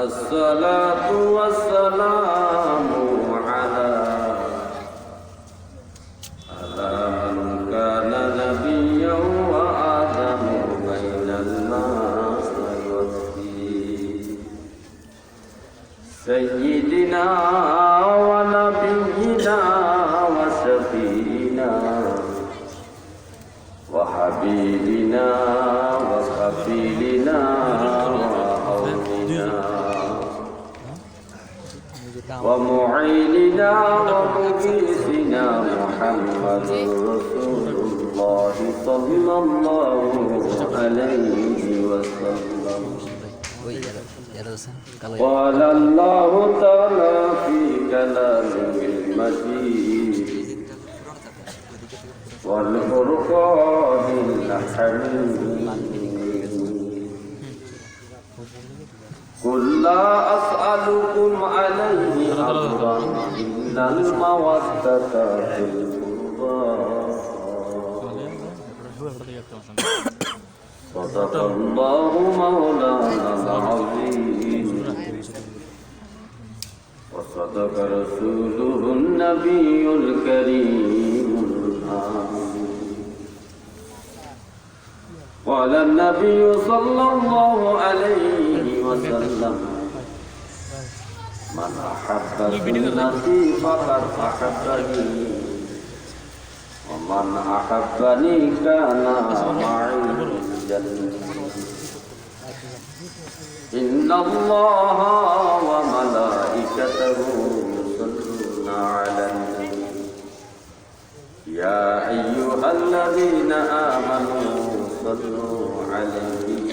الصلاة والسلام على من كان نبيا وآدم بين الماء والطين سيدنا ونبينا وشفينا وحبيبنا وخفيلنا ومعيننا ومجيسنا محمد رسول الله صلى الله عليه وسلم. قال الله تعالى في كلامه المجيد والفرقان الحميد قل لا أسألكم عليه أجرا إلا المودة في القربى صدق الله مولانا العظيم وصدق رسوله النبي الكريم الآمين. قال النبي صلى الله عليه وسلم من أحب سنتي فقد أحبني ومن أحبني كان معي الجنة إن الله وملائكته يصلون على النبي يا أيها الذين آمنوا صلوا عليه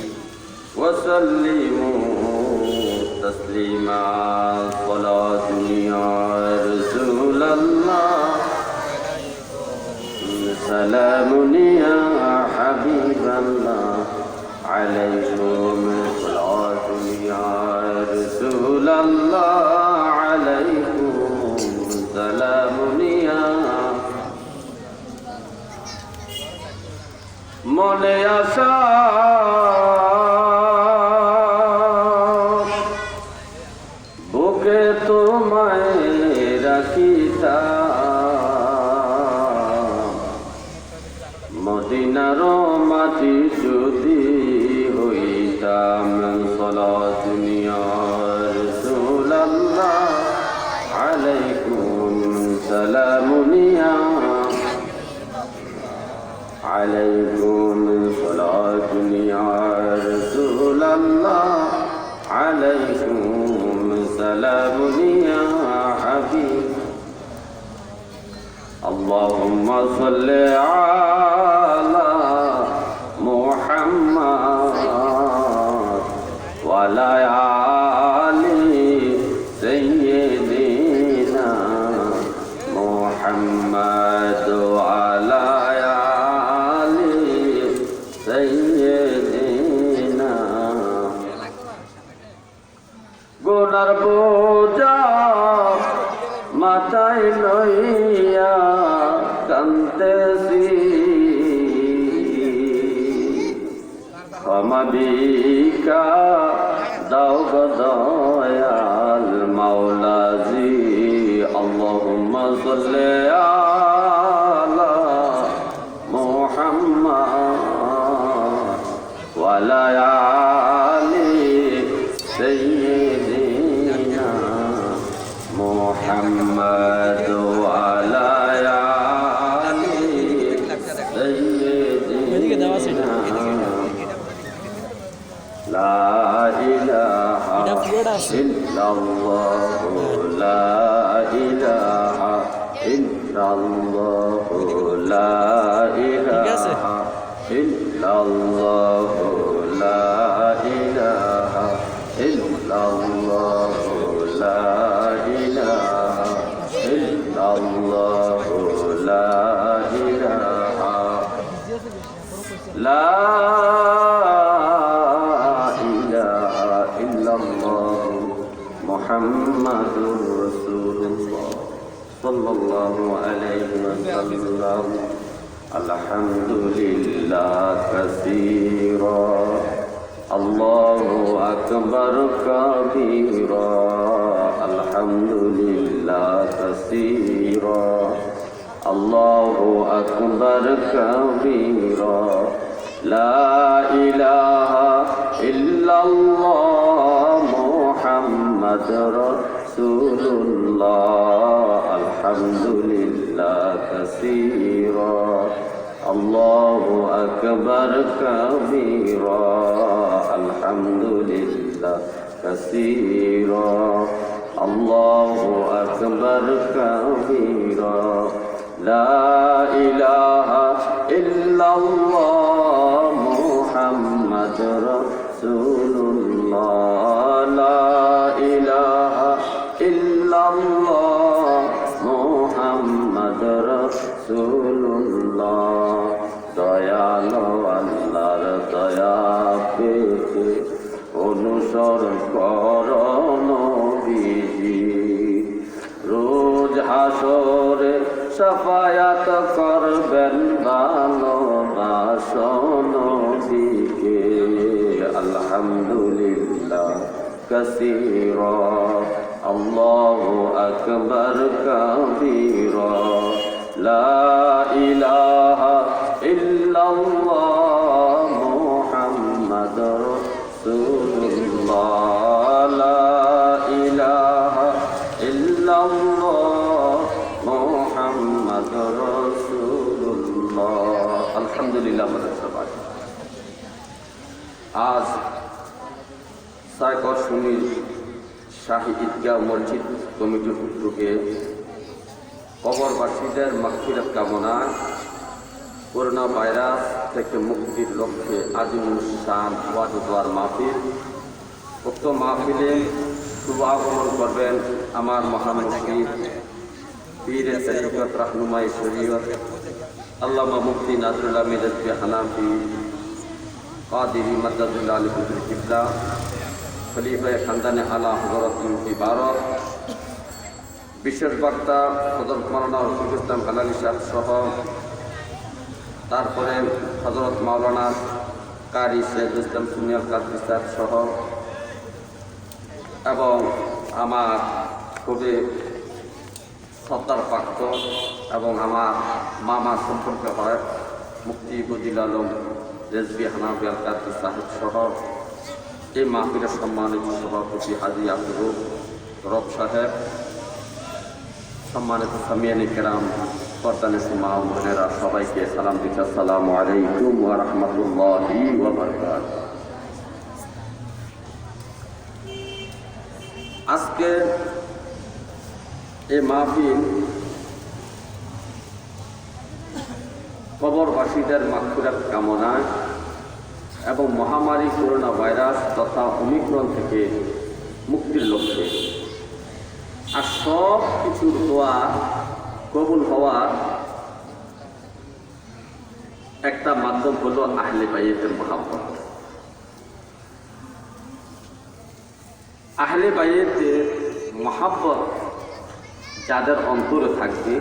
وسلموا تسليما صلاة يا رسول الله سلام يا حبيب الله عليكم صلاة يا رسول الله عليكم سلام يا মনে আশা বুকে তোমায় রাখিতাম মদিনার মাটি যদি হইতাম সালাতু ইয়া রাসূলুল্লাহ আলাইকুম সালামুন ইয়া عليكم صلاة يا رسول الله عليكم سلام يا حبيب اللهم صل على محمد وعلى آل سيدنا محمد وعلى গুনার বোঝা মাথায় লইয়া কান্দেছি ক্ষমা ভিক্ষা দাও গো দয়াল মাওলাজি আল্লাহুম্মা সাল্লি আলা মুহাম্মাদ ওয়া আলা আলি সাইয়্যিদিনা মুহাম্মাদ ওয়া আলা আলি সাইয়্যিদিনা লা ইলাহা ইল্লাল্লাহ লা ইলাহা ইল্লাল্লাহ লা ইলাহা ইল্লাল্লাহ লা ইলাহা ইল্লাল্লাহ লা ইলাহা ইল্লাল্লাহ সাল্লাল্লাহু আলাইহি ওয়াসাল্লাম আলহামদুলিল্লাহ কাসীরা আল্লাহু আকবার কাবীরা আলহামদুলিল্লাহ কাসীরা আল্লাহু আকবার কাবীরা লা ইলাহা ইল্লাল্লাহ মুহাম্মাদুর রাসূলুল্লাহ আলহামদুলিল্লাহ কাসীরা আল্লাহু আকবার কাবীরা আলহামদুলিল্লাহ কাসীরা আল্লাহু আকবার কাবীরা লা ইলাহা ইল্লাল্লাহ মুহাম্মাদুর রাসূলুল্লাহ লা ইলাহা ইল্লাল্লাহ মুহাম্মাদুর রাসূলুল্লাহ দয়ালো আল্লাহর দয়া পেতে অনুসরণ করো নবীজি রোজ হাসরে শাফায়াত করবেন ভালোবাসো নবীকে আলহামদুলিল্লাহ কাসীরা আল্লাহু আকবার কাবীরা লা ইলাহা ইল্লাল্লাহ মুহাম্মাদুর রাসূলুল্লাহ লা ইলাহা ইল্লাল্লাহ মুহাম্মাদুর রাসূলুল্লাহ আলহামদুলিল্লাহ। আজ সাইকর সুনীল শাহী ঈদগাহ মসজিদ কমিটির উদ্যোগে কবরবাসীদের মাগফিরাত কামনায় করোনা ভাইরাস থেকে মুক্তির লক্ষ্যে আজিমুল শান ওয়াজ দোয়ার মাহফিল। উক্ত মাহফিলে শুভ আগমন করবেন আমার মহামুফতি পীরে তরিকত রাহনুমায়ে শরীয়ত আল্লামা মুফতি নাজরুল্লাহ মিজাজি হানাফি কাদিরি মাদ্দাদুল্লাহ আলী হুজুর কিবলা খলিফায়ে খানদানে আলা হযরত মুফতি ভারত বিশেষ বক্তা হযরত মাওলানা রফিকুল ইসলাম হালালি সাহেব সহ তারপরে হযরত মাওলানা কারি সৈয়দ ইসলাম সুনিয়াল কাদরি সাহেব সহ এবং আমার খুবই শ্রদ্ধার পাত্র এবং আমার মামা সম্পর্কে হয় মুফতি বদিল আলম রেজভী হানাফি আল কাদরি সাহেব সহ এই মাহফিলের সম্মানিত সভাপতি হাজী আব্দুর রব সাহেব, সম্মানিত সামিয়ানি কেরাম, পর্দানিসি মা ও বোনেরা, সবাইকে সালাম দিচ্ছি। আসসালামু আলাইকুম ওয়া রাহমাতুল্লাহি ওয়া বারাকাতুহু। আজকে এই মাহফিল কবরবাসীদের মাগফিরাত কামনায় এবং মহামারী করোনা ভাইরাস তথা ওমিক্রন থেকে মুক্তির লক্ষ্যে, আর সব কিছুর দোয়া কবুল হওয়ার একটা মাধ্যম হলো আহলে বাইতের মহব্বত। আহলে বাইতের মহব্বত যাদের অন্তরে থাকবে,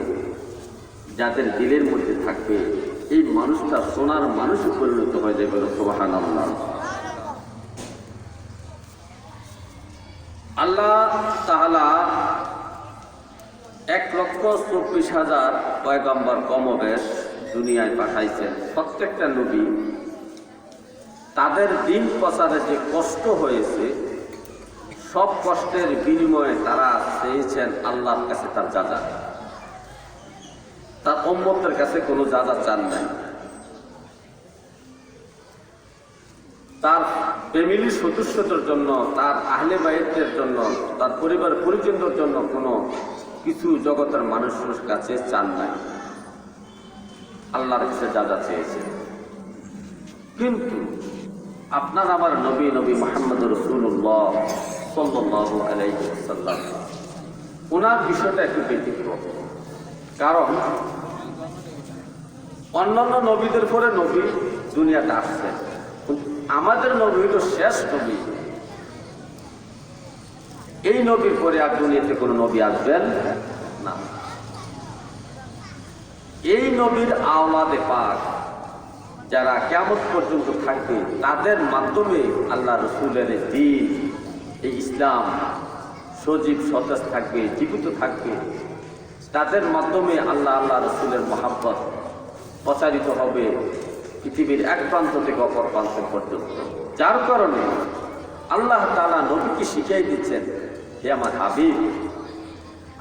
যাদের দিলের মধ্যে থাকবে, এই মানুষটা সোনার মানুষে পরিণত হয়ে যাবে। সুবহানাল্লাহ। আল্লাহ তাআলা 1,24,000 পয়গম্বর কমবেশ দুনিয়ায় পাঠাইছেন। প্রত্যেকটা নবী তাদের দিন প্রচারে যে কষ্ট হয়েছে, সব কষ্টের বিনিময়ে তারা চেয়েছেন আল্লাহর কাছে তার যাজা, তার উম্মতের কাছে কোনো যাজা চান নাই। তার ফ্যামিলির সদস্যদের জন্য, তার আহলে বাইতের জন্য, তার পরিবার পরিজনদের জন্য কোনো কিছু জগতের মানুষের কাছে চান নাই, আল্লাহর কাছে যাজা চেয়েছে। কিন্তু আপনার আমার নবী মুহাম্মদ রাসূলুল্লাহ সাল্লাল্লাহু আলাইহি ওয়াসাল্লাম, ওনার বিষয়টা একটু ব্যতিক্রম। কারণ অন্যান্য নবীদের পরে নবী দুনিয়াতে আসছে, আমাদের নবী হল শেষ নবী। এই নবীর পরে আর দুনিয়াতে কোনো নবী আসবেন না। এই নবীর আওলাদে পাক যারা কিয়ামত পর্যন্ত থাকবে তাদের মাধ্যমে আল্লাহ রসুলের দ্বীন, এই ইসলাম সজীব সতেজ থাকবে, জীবিত থাকবে। তাদের মাধ্যমে আল্লাহ রসুলের মহাব্বত প্রচারিত হবে পৃথিবীর এক প্রান্ত থেকে অপর প্রান্ত পর্যন্ত। যার কারণে আল্লাহ তাআলা নবীকে শিখিয়ে দিচ্ছেন, হে আমার হাবিব,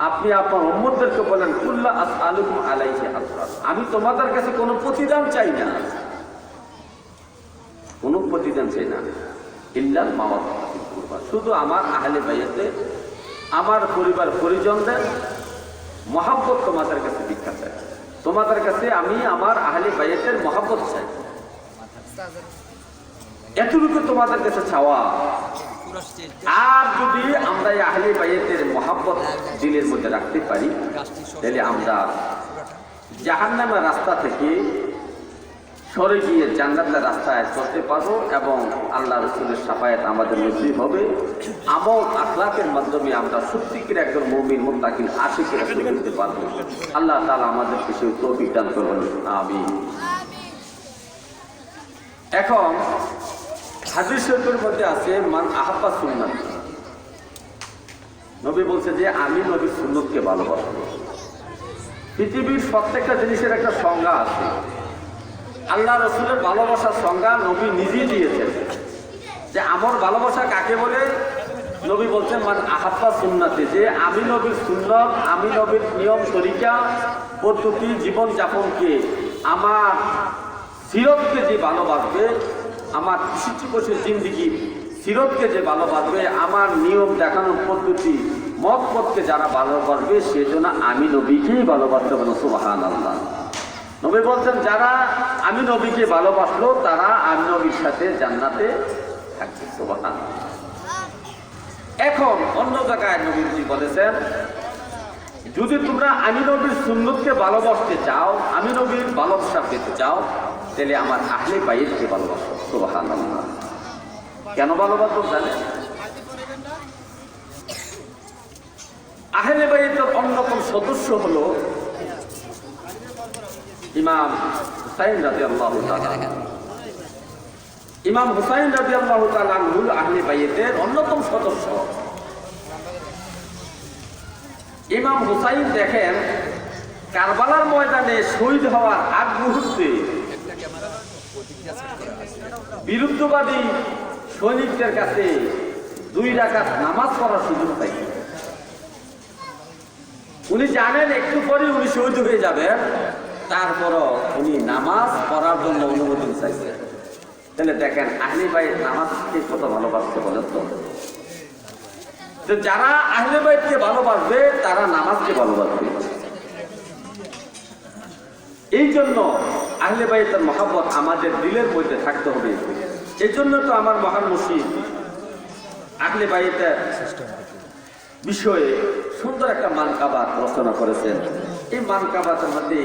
আপনি আপনার উম্মতদেরকে বলেন, কুল্লা আসআলুকুম আলাইহি আজরা, আমি তোমাদের কাছে কোনো প্রতিদান চাই না, কোনো প্রতিদান চাই না, ইল্লাল মাওয়াদ্দাহ ফিল কুরবা, শুধু আমার আহলে বাইতে, আমার পরিবার পরিজনদের মহাব্বত তোমাদের কাছে ভিক্ষা চাই। তোমাদের কাছে আমি আমার আহলে বাইতের মহাব্বত চাই, এতটুকু তোমাদের কাছে চাওয়া। আর যদি আমরা এই আহলে বাইতের মহাব্বত দিলের মধ্যে রাখতে পারি, তাহলে আমরা জাহান্নামের রাস্তা থেকে সরে গিয়ে জান্নাতের রাস্তায় চলতে পারবো এবং আল্লাহ রসুলের শাফায়াত আমাদের নসিব হবে। আমল আখলাকের মাধ্যমে আমরা সত্যিকার একজন মুমিন মুত্তাকিন আশিকের রাসূল হতে পারবো। আল্লাহ তাআলা আমাদেরকে সেই তৌফিক দান করবেন, আমিন। এখন হাদিস শরীফের মধ্যে আছে, মান আহাব্বা সুন্নাতি, নবী বলছে যে আমি নবীর সুন্নতকে ভালোবাসি। পৃথিবীর প্রত্যেকটা জিনিসের একটা সংজ্ঞা আছে। আল্লাহ রসুলের ভালোবাসার সংজ্ঞা নবী নিজেই দিয়েছেন, যে আমার ভালোবাসা কাকে বলে। নবী বলছেন মান আহাব্বা সুন্নাতি, যে আমি নবীর সুন্নত, আমি নবীর নিয়ম তরিকা পদ্ধতি জীবনযাপনকে, আমার সিরতকে যে ভালোবাসবে, আমার বিশুদ্ধ জিন্দিগি সিরতকে যে ভালোবাসবে, আমার নিয়ম দেখানোর পদ্ধতি মত পথকে যারা ভালোবাসবে, সেজন্য আমি নবীকেই ভালোবাসতে পারবো। সুবহানাল্লাহ। নবী বলছেন যারা আমি নবীকে ভালোবাসলো তারা আমি নবীর সাথে জান্নাতে থাকবে। সুবহানাল্লাহ। এখন অন্য জায়গায় নবীজি বলেছেন, যদি তোমরা আমি নবীর সুন্নতকে ভালোবাসতে চাও, আমি নবীর ভালোবাসা পেতে চাও, তাহলে আমার আহলে বাইতকে ভালোবাসো। সুবহানাল্লাহ। কেন ভালোবাসো জানেন? আহলে বাইতের অন্যতম সদস্য হলো ইমাম হুসাইন রাদিয়াল্লাহু তাআলা। ইমাম হুসাইন রাদিয়াল্লাহু তাআলা আহলে বাইতের অন্যতম সদস্য। ইমাম হুসাইন দেখেন, কারবালার ময়দানে শহীদ হওয়ার আগ মুহূর্তে বিরুদ্ধবাদী সৈনিকদের কাছে 2 রাকাত নামাজ পড়ার সুযোগ পাই। উনি জানেন একটু পরে উনি শহীদ হয়ে যাবেন, তারপরও উনি নামাজ পড়ার জন্য অনুমতি চাইছেন। তাহলে দেখেন আহলে বাইত নামাজকে কত ভালোবাসতে বলেন তো। যারা আহলে বাইতকে ভালোবাসবে তারা নামাজকে ভালোবাসবে। এই জন্য আহলে বাইতের মহব্বত আমাদের দিলের মধ্যে থাকতে হবে। এই জন্য তো আমার মহান মুর্শিদ আহলে বাইতের বিষয়ে সুন্দর একটা মানকাবাত রচনা করেছেন। এই মানকাবাতের মধ্যে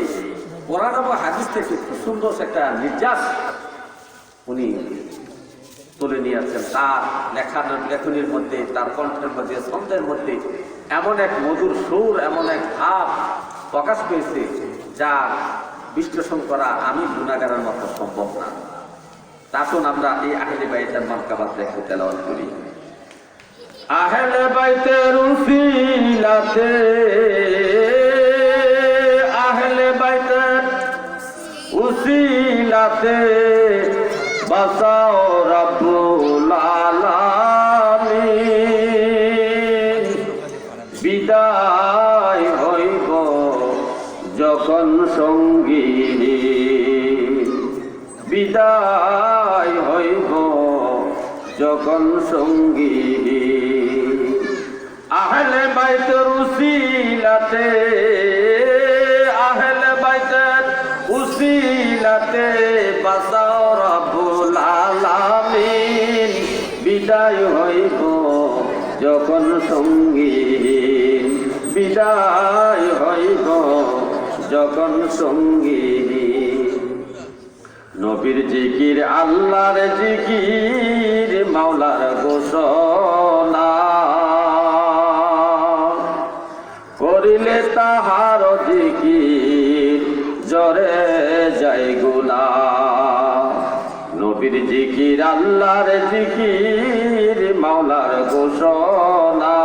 কোরআন এবং হাদিস থেকে খুব সুন্দর একটা নির্যাস উনি তুলে নিয়েছেন। তার লেখনীর মধ্যে, তার কণ্ঠের মধ্যে, ছন্দের মধ্যে এমন এক মধুর সুর, এমন এক ভাব প্রকাশ পেয়েছে যা বিশ্লেষণ করা আমি গুনাহগারের মতো সম্ভব না। তখন আমরা এই আহলে বাইতের মানকাবাত একটু তেলাওয়াত করি। আহলে বাইতের উসিলাতে, আহলে বাইতের উসিলাতে বাঁচাও রাব্বুল আলামিন। বিদায় হইব যখন সঙ্গী, বিদায় হইব যখন সঙ্গী। আহলে বাইতের উসিলাতে, আহলে বাইতের উসিলাতে বাঁচাও রাব্বুল আলামিন। বিদায় হইব যখন সঙ্গী, বিদায় হইব যখন সঙ্গী। নবীর জিকির আল্লাহর জিকির, মাওলার ঘোষণা করিলে তাহার জিকির জরে যায় গুনাহ। নবীর জিকির আল্লাহর জিকির মাওলার ঘোষণা,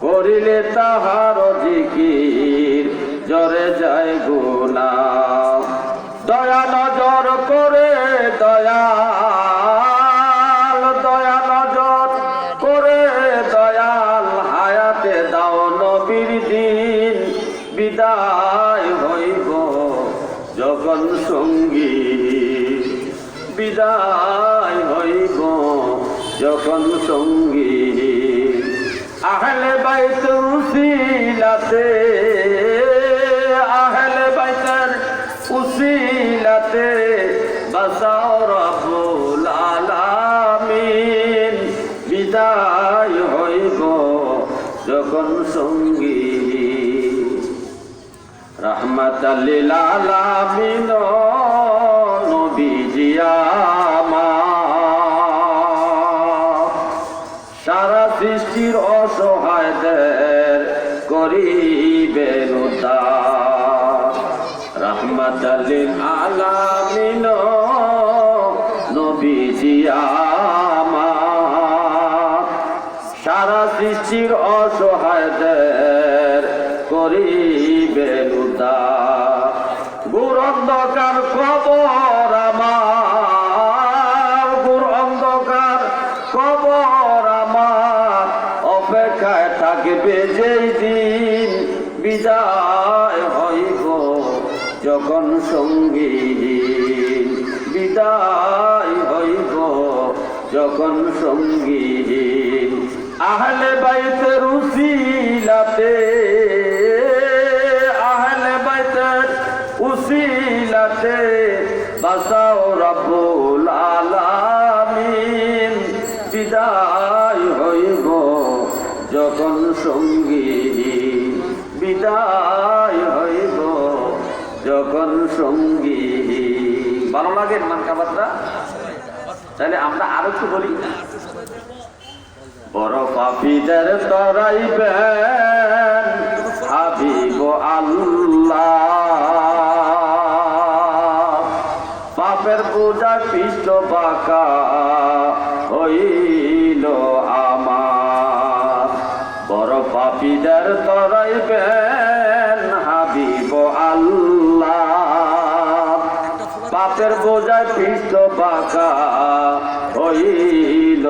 করিলে তাহার জিকির জরে যায় গুনাহ। দয়া নজর করে দয়াল, দয়া নজর করে দয়াল, হায়াতে দাও নবীর দিন বিদায় হইব যখন সঙ্গী, বিদায় হইব যখন সঙ্গী। আহলে বাইত উসিলাতে, আহলে বাইতের উসিলাতে বাঁচাও রব্বুল আলামিন, বিদায় হইব যখন সঙ্গী। রাহমাতাল লিল আলামিন নবীজি আমার, সারা সৃষ্টির অসহায়দের করিবেন উদ্ধার। রাহমাতাল লিল আলামিন নবীজি আমার, সারা সৃষ্টির অসহায়দের করিবেন উদ্ধার। ঘোর অন্ধকার কবর আমার, ঘোর অন্ধকার কবর আমার, অপেক্ষায় থাকবে যেই দিন বিদায় হইব যখন সঙ্গী, বিদায় হইব যখন সঙ্গী। আহলে বাইতের উসিলাতে, আহলে বাইতের উসিলাতে বাঁচাও রব্বুল আলামিন, বিদায় হইব যখন সঙ্গী, বিদায় হইব যখন সঙ্গী। ভালো লাগে মান কাবাতরা? তাহলে আমরা আরো একটু বলি। বড় পাপীদের তরাইবেন হাবিব আল্লাহ, পাপের বোঝা পৃষ্ঠ বাঁকা হইল আমার। বড় পাপীদের তরাইবেন হাবিব আল্লাহ, পাপের বোঝা পৃষ্ঠ বাঁকা হইল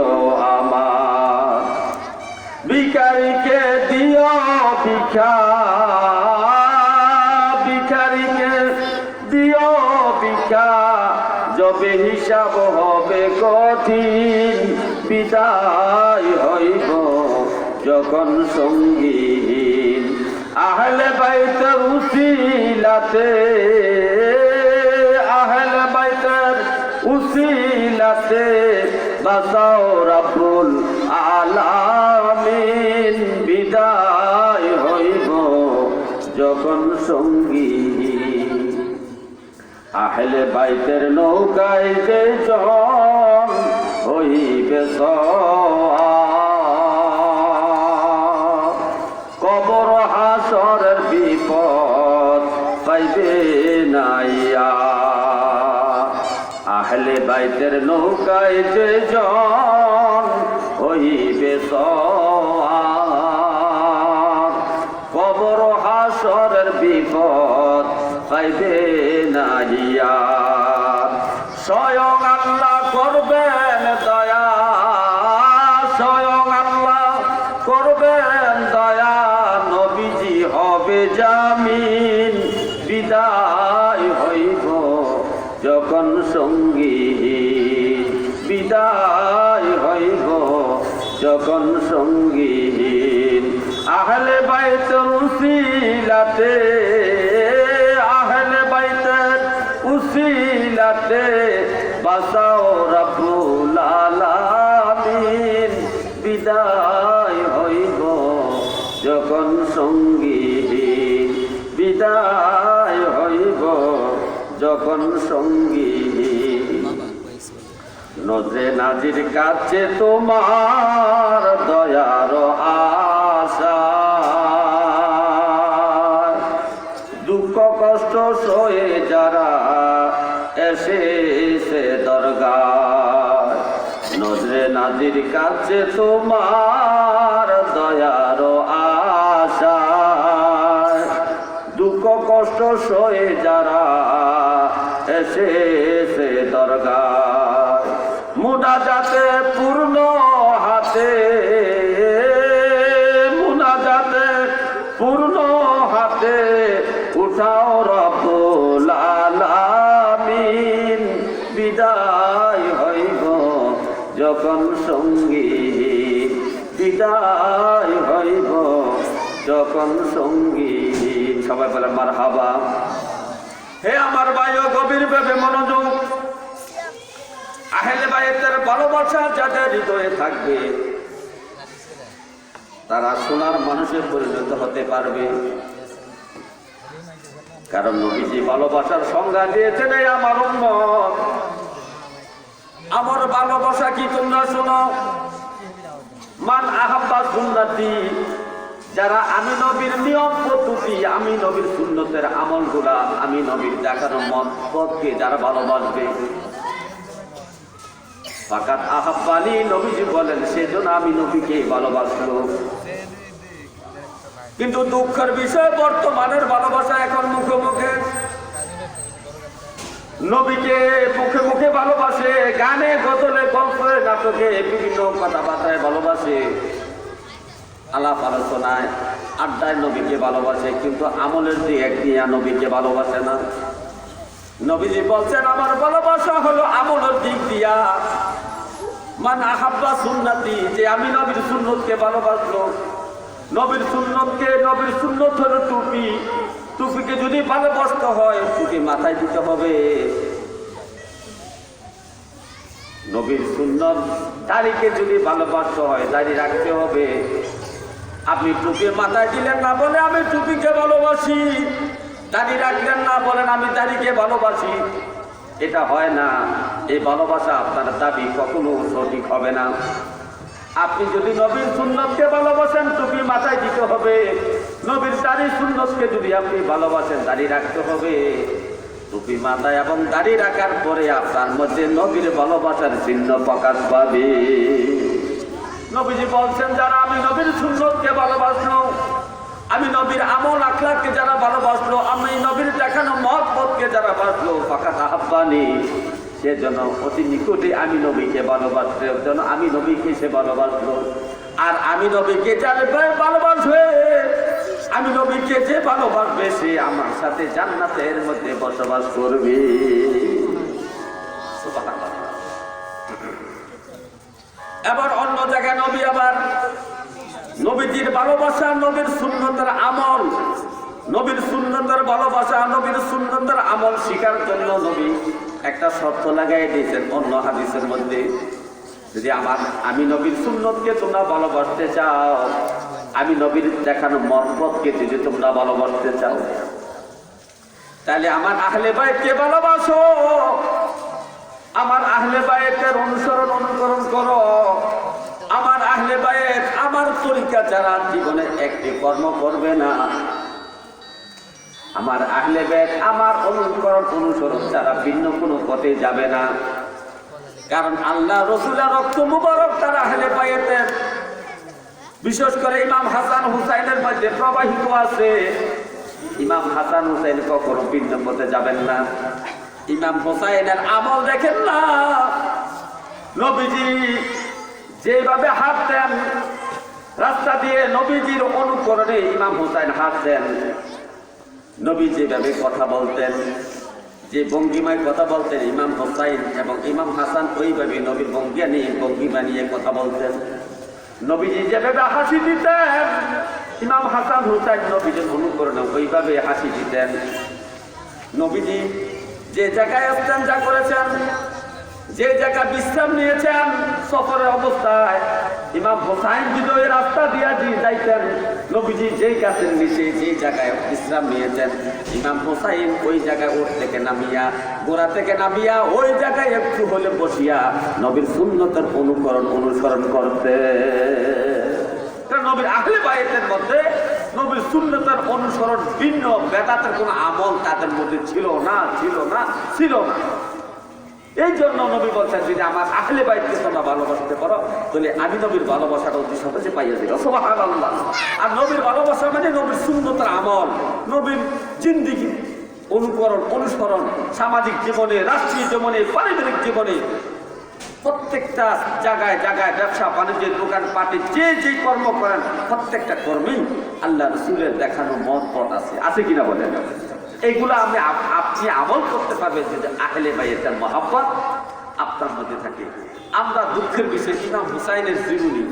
আমার। ভিখারিকে দিও ভিক্ষা, ভিখারিকে দিও ভিক্ষা, যবে হিসাব হবে কঠিন বিদায় হইব যখন সঙ্গীন। আহলে বাইতের উসিলাতে, আহলে বাইতের উসিলাতে বাঁচাও রব্বুল আলামিন, বিদায় হইব যখন সঙ্গী। আহলে বাইতের নৌকায় যে জন হইবে সওয়ার, কবর হাসরের বিপদ পাইবে নাইয়া। আহলে বাইতের নৌকায় যে জন হইবে সওয়ার, কবর হাসরের বিপদ পাইবে নাইয়া। স্বয়ং আল্লাহ করবেন দয়া, স্বয়ং আল্লাহ করবেন দয়া, নবীজি হবে জামিন, বিদায় হইব যখন সঙ্গী, বিদায় হইব যখন সঙ্গী। আহলে বাইতের উসিলাতে, আহলে বাইতের উসিলাতে বাঁচাও রব্বুল আলামিন, বিদায় হইব যখন সঙ্গী, বিদায় হইব যখন সঙ্গী। নজরে নাজির কাছে তোমার দয়ার আশা, দুঃখ নবীর কাছে তোমার দয়ার আশায় দুঃখ কষ্ট সয়ে যারা এসেছে দরগায় মুনাজাতে পূর্ণ হাতে মুনাজাতে পূর্ণ হাতে উঠাও রব্বুল আলামিন বিদায় হইব যখন সঙ্গী বিদায় হইব যখন সঙ্গী সবাই বলে মারহাবা। হে আমার ভাইও গভীর ভাবে মনোযোগ, আহলে বাইতের ভালোবাসা যাদের হৃদয়ে থাকবে তারা সোনার মানুষে পরিণত হতে পারবে। কারণ নবীজি ভালোবাসার সংজ্ঞা দিয়েছেন আমার উম্মত। আমার ভালোবাসা কি তোমরা শোনো, মান আহাব্বা সুন্নতি, যারা আমি নবীর নিয়ম পদ্ধতি, আমি নবীর সুন্নতের আমলগুলা, আমি নবীর দেখানো মত পথকে যারা ভালোবাসবে, ফাকাত আহাব্বানি, নবীজি বলেন সেজন্য আমি নবীকে ভালোবাসলো। কিন্তু দুঃখের বিষয় বর্তমানের ভালোবাসা এখন মুখে মুখে, নবীকে মুখে মুখে ভালোবাসে, গানে গজলে গল্পে নাটকে বিভিন্ন কথাবার্তায় ভালোবাসে, আলাপ আলোচনায় আড্ডায় নবীকে ভালোবাসে, কিন্তু আমলের দিয়ে একদিয়া নবীকে ভালোবাসে না। নবীজি বলছেন আমার ভালোবাসা হলো আমলের দিক দিয়া। মান আহাব্বা সুন্নতি, যে আমি নবীর সুন্নতকে ভালোবাসলো, নবীর সুন্নতকে, নবীর সুন্নত হলো টুপি, টুপিকে যদি ভালোবাসতে হয় টুপি মাথায় দিতে হবে। নবীর সুন্নত, দাড়িকে যদি ভালোবাসতে হয় দাড়ি রাখতে হবে। আপনি টুপি মাথায় দিলেন না বলে আমি টুপিকে ভালোবাসি, দাড়ি রাখলেন না বলেন আমি দাড়িকে ভালোবাসি, এটা হয় না। এই ভালোবাসা আপনার দাবি কখনো সঠিক হবে না। আপনি যদি নবীর সুন্নতকে ভালোবাসেন টুপি মাথায় দিতে হবে, নবীর দাড়ি সুন্নতকে যদি আপনি ভালোবাসেন দাড়ি রাখতে হবে। টুপি মাথায় এবং দাড়ি রাখার পরে আপনার মধ্যে নবীর ভালোবাসার চিহ্ন প্রকাশ পাবে। নবীজি বলছেন যারা আমি নবীর সুন্নতকে ভালোবাসলো, আমি নবীর আমল আখলাককে যারা ভালোবাসলো, আমি নবীর দেখানো মহব্বতকে যারা বাসলো, ফাকাত আহাব্বানি, সেজন্য অতি নিকটে আমি নবীকে ভালোবাসলো, যেন আমি নবীকে সে ভালোবাসলো। আর আমি নবীকে যারা ভালোবাসবে, আমি নবীকে যে ভালোবাসবে সে আমার সাথে জান্নাতের মধ্যে বসবাস করবে। এবার অন্য জায়গায় নবী আবার নবীজির ভালোবাসা, নবীর সুন্নতের আমল, নবীর সুন্নতের ভালোবাসা, নবীর সুন্নতের আমল শিকার জন্য নবী একটা শর্ত লাগাই দিয়েছেন অন্য হাদিসের মধ্যে। যদি আমি নবীর সুন্নতকে তোমরা ভালোবাসতে চাও, আমি নবীর দেখানো মহব্বতকে যদি তোমরা ভালোবাসতে চাও, তাহলে আমার আহলে বাইতকে ভালোবাসো, আমার আহলে বাইতের অনুকরণ করো। আমার আহলে বাইত আমার তরিকা যারা জীবনে একটি কর্ম করবে না, আমার আহলে বাইত আমার অনুসরণ যারা ভিন্ন কোনো পথে যাবে না। কারণ আল্লাহ রাসূলের রক্ত মুবারক তারা আহলে বাইতের, বিশেষ করে ইমাম হাসান হুসাইনের মধ্যে প্রবাহিত আছে। ইমাম হাসান হুসাইন কখনো ভিন্ন পথে যাবেন না। ইমাম হুসাইনের আমল দেখেন না, নবীজি যেভাবে হাঁটতেন রাস্তা দিয়ে, নবীজির অনুকরণে ইমাম হুসাইন হাঁটতেন। নবী যেভাবে কথা বলতেন, যে ভঙ্গিমায় কথা বলতেন, ইমাম হুসাইন এবং ইমাম হাসান ওইভাবে নবীর ভঙ্গিমা নিয়ে কথা বলতেন। নবীজি যেভাবে হাসি দিতেন, ইমাম হাসান হুসাইন নবীজির অনুকরণে ওইভাবে হাসি দিতেন। নবীজি যে জায়গায় ইস্তেঞ্জা করেছেন, যে জায়গায় বিশ্রাম নিয়েছেন সফরের অবস্থায়, ইমাম হুসাইন যদি ওই রাস্তা দিয়া যাইতেন, নবীজি যেই গাছের নিচে যে জায়গায় বিশ্রাম নিয়েছেন, ইমাম হুসাইন ওই জায়গায় উঠ থেকে নামিয়া, গোড়া থেকে নামিয়া ওই জায়গায় একটু হলে বসিয়া নবীর সুন্নতের অনুসরণ করতে। নবীর আহলে বাইতের মধ্যে নবীর সুন্নতের অনুসরণ ভিন্ন, বেদাতের কোনো আমল তাদের মধ্যে ছিল না। এই জন্য নবী বলছেন, যদি আমার আহলে বাইতকে তোমরা ভালোবাসতে পারো তাহলে আমি নবীর ভালোবাসাটা অতি সহজে পাইয়া যাবে। সুবহানাল্লাহ। আর নবীর ভালোবাসা মানে নবীর সুন্নতের আমল, নবীর জিন্দেগি অনুসরণ, সামাজিক জীবনে, রাষ্ট্রীয় জীবনে, পারিবারিক জীবনে, প্রত্যেকটা জায়গায় জায়গায় ব্যবসা বাণিজ্যের দোকান পাটে যে কর্ম করেন প্রত্যেকটা কর্মেই আল্লাহ রসুলের দেখানো মহব্বত আছে কিনা বলেন? এইগুলো আপনি আমল করতে পারবেন যদি আহলে বাইতের মহব্বত আপনার মধ্যে থাকে। আমরা দুঃখের বিষয়, ইমাম হুসাইনের জীবনী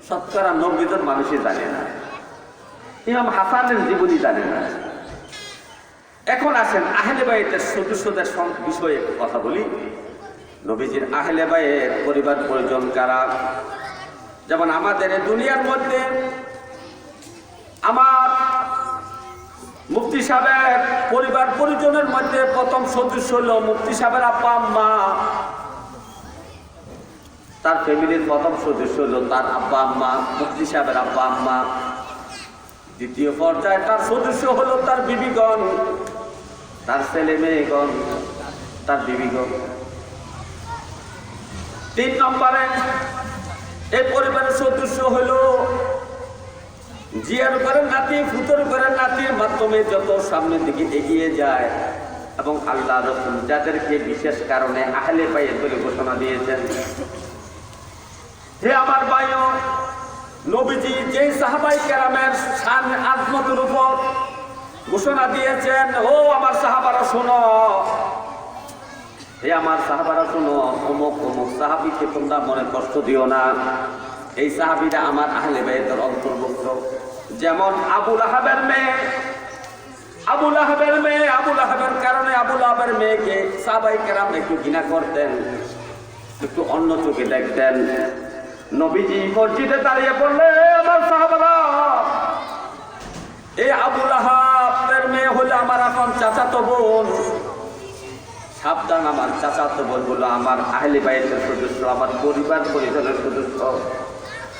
শতকরা 90 জন মানুষই জানে না, ইমাম হাসানের জীবনী জানে না। এখন আসেন আহলে বাইতের সদস্যদের বিষয়ে কথা বলি। নবীজির আহলে বাইত পরিবার পরিজন কারা? যেমন আমাদের দুনিয়ার মধ্যে আমার মুফতি সাহেবের পরিবার পরিজনের মধ্যে প্রথম সদস্য হলো মুফতি সাহেবের আব্বা আম্মা। তার ফ্যামিলির প্রথম সদস্য হলো তার আব্বা আম্মা, মুফতি সাহেবের আব্বা আম্মা। দ্বিতীয় পর্যায়ে তার সদস্য হলো তার বিবিগণ, তার ছেলে মেয়েগণ, তার বিবিগণ। 3 নম্বরে এই পরিবারের সদস্য হলো জিয়ার ঘরের নাতি, ফুতর ঘরের নাতির মাধ্যমে যত সামনের দিকে এগিয়ে যায় এবং আল্লাহ রাসূল যাদেরকে বিশেষ কারণে আহলে বাইত বলে ঘোষণা দিয়েছেন। হে আমার ভাইও, নবীজি যে সাহাবায়ে কেরামের শান আজমতের উপর ঘোষণা দিয়েছেন, ও আমার সাহাবারা শোনো, হে আমার সাহাবারা শোনো, অমুক অমুক সাহাবীকে তোমরা মনে কষ্ট দিও না। এই সাহাবীরা আমার আহলে বাইতের অন্তর্ভুক্ত। যেমন আবু লাহাবের মেয়ে, আবু লাহাবের কারণে আবু লাহাবের মেয়েকে সাহাবায়ে কেরাম একটু ঘৃণা করতেন, একটু অন্য চোখে দেখতেন। নবীজি মসজিদে দাঁড়িয়ে বললে, আমার সাহাবারা, এই আবু লাহাবের মেয়ে হলে আমার এখন চাচাতো বোন। সাবধান, আমার চাচাতো বোন হলো আমার আহলে বাইতের সদস্য, আমার পরিবার পরিজনের সদস্য।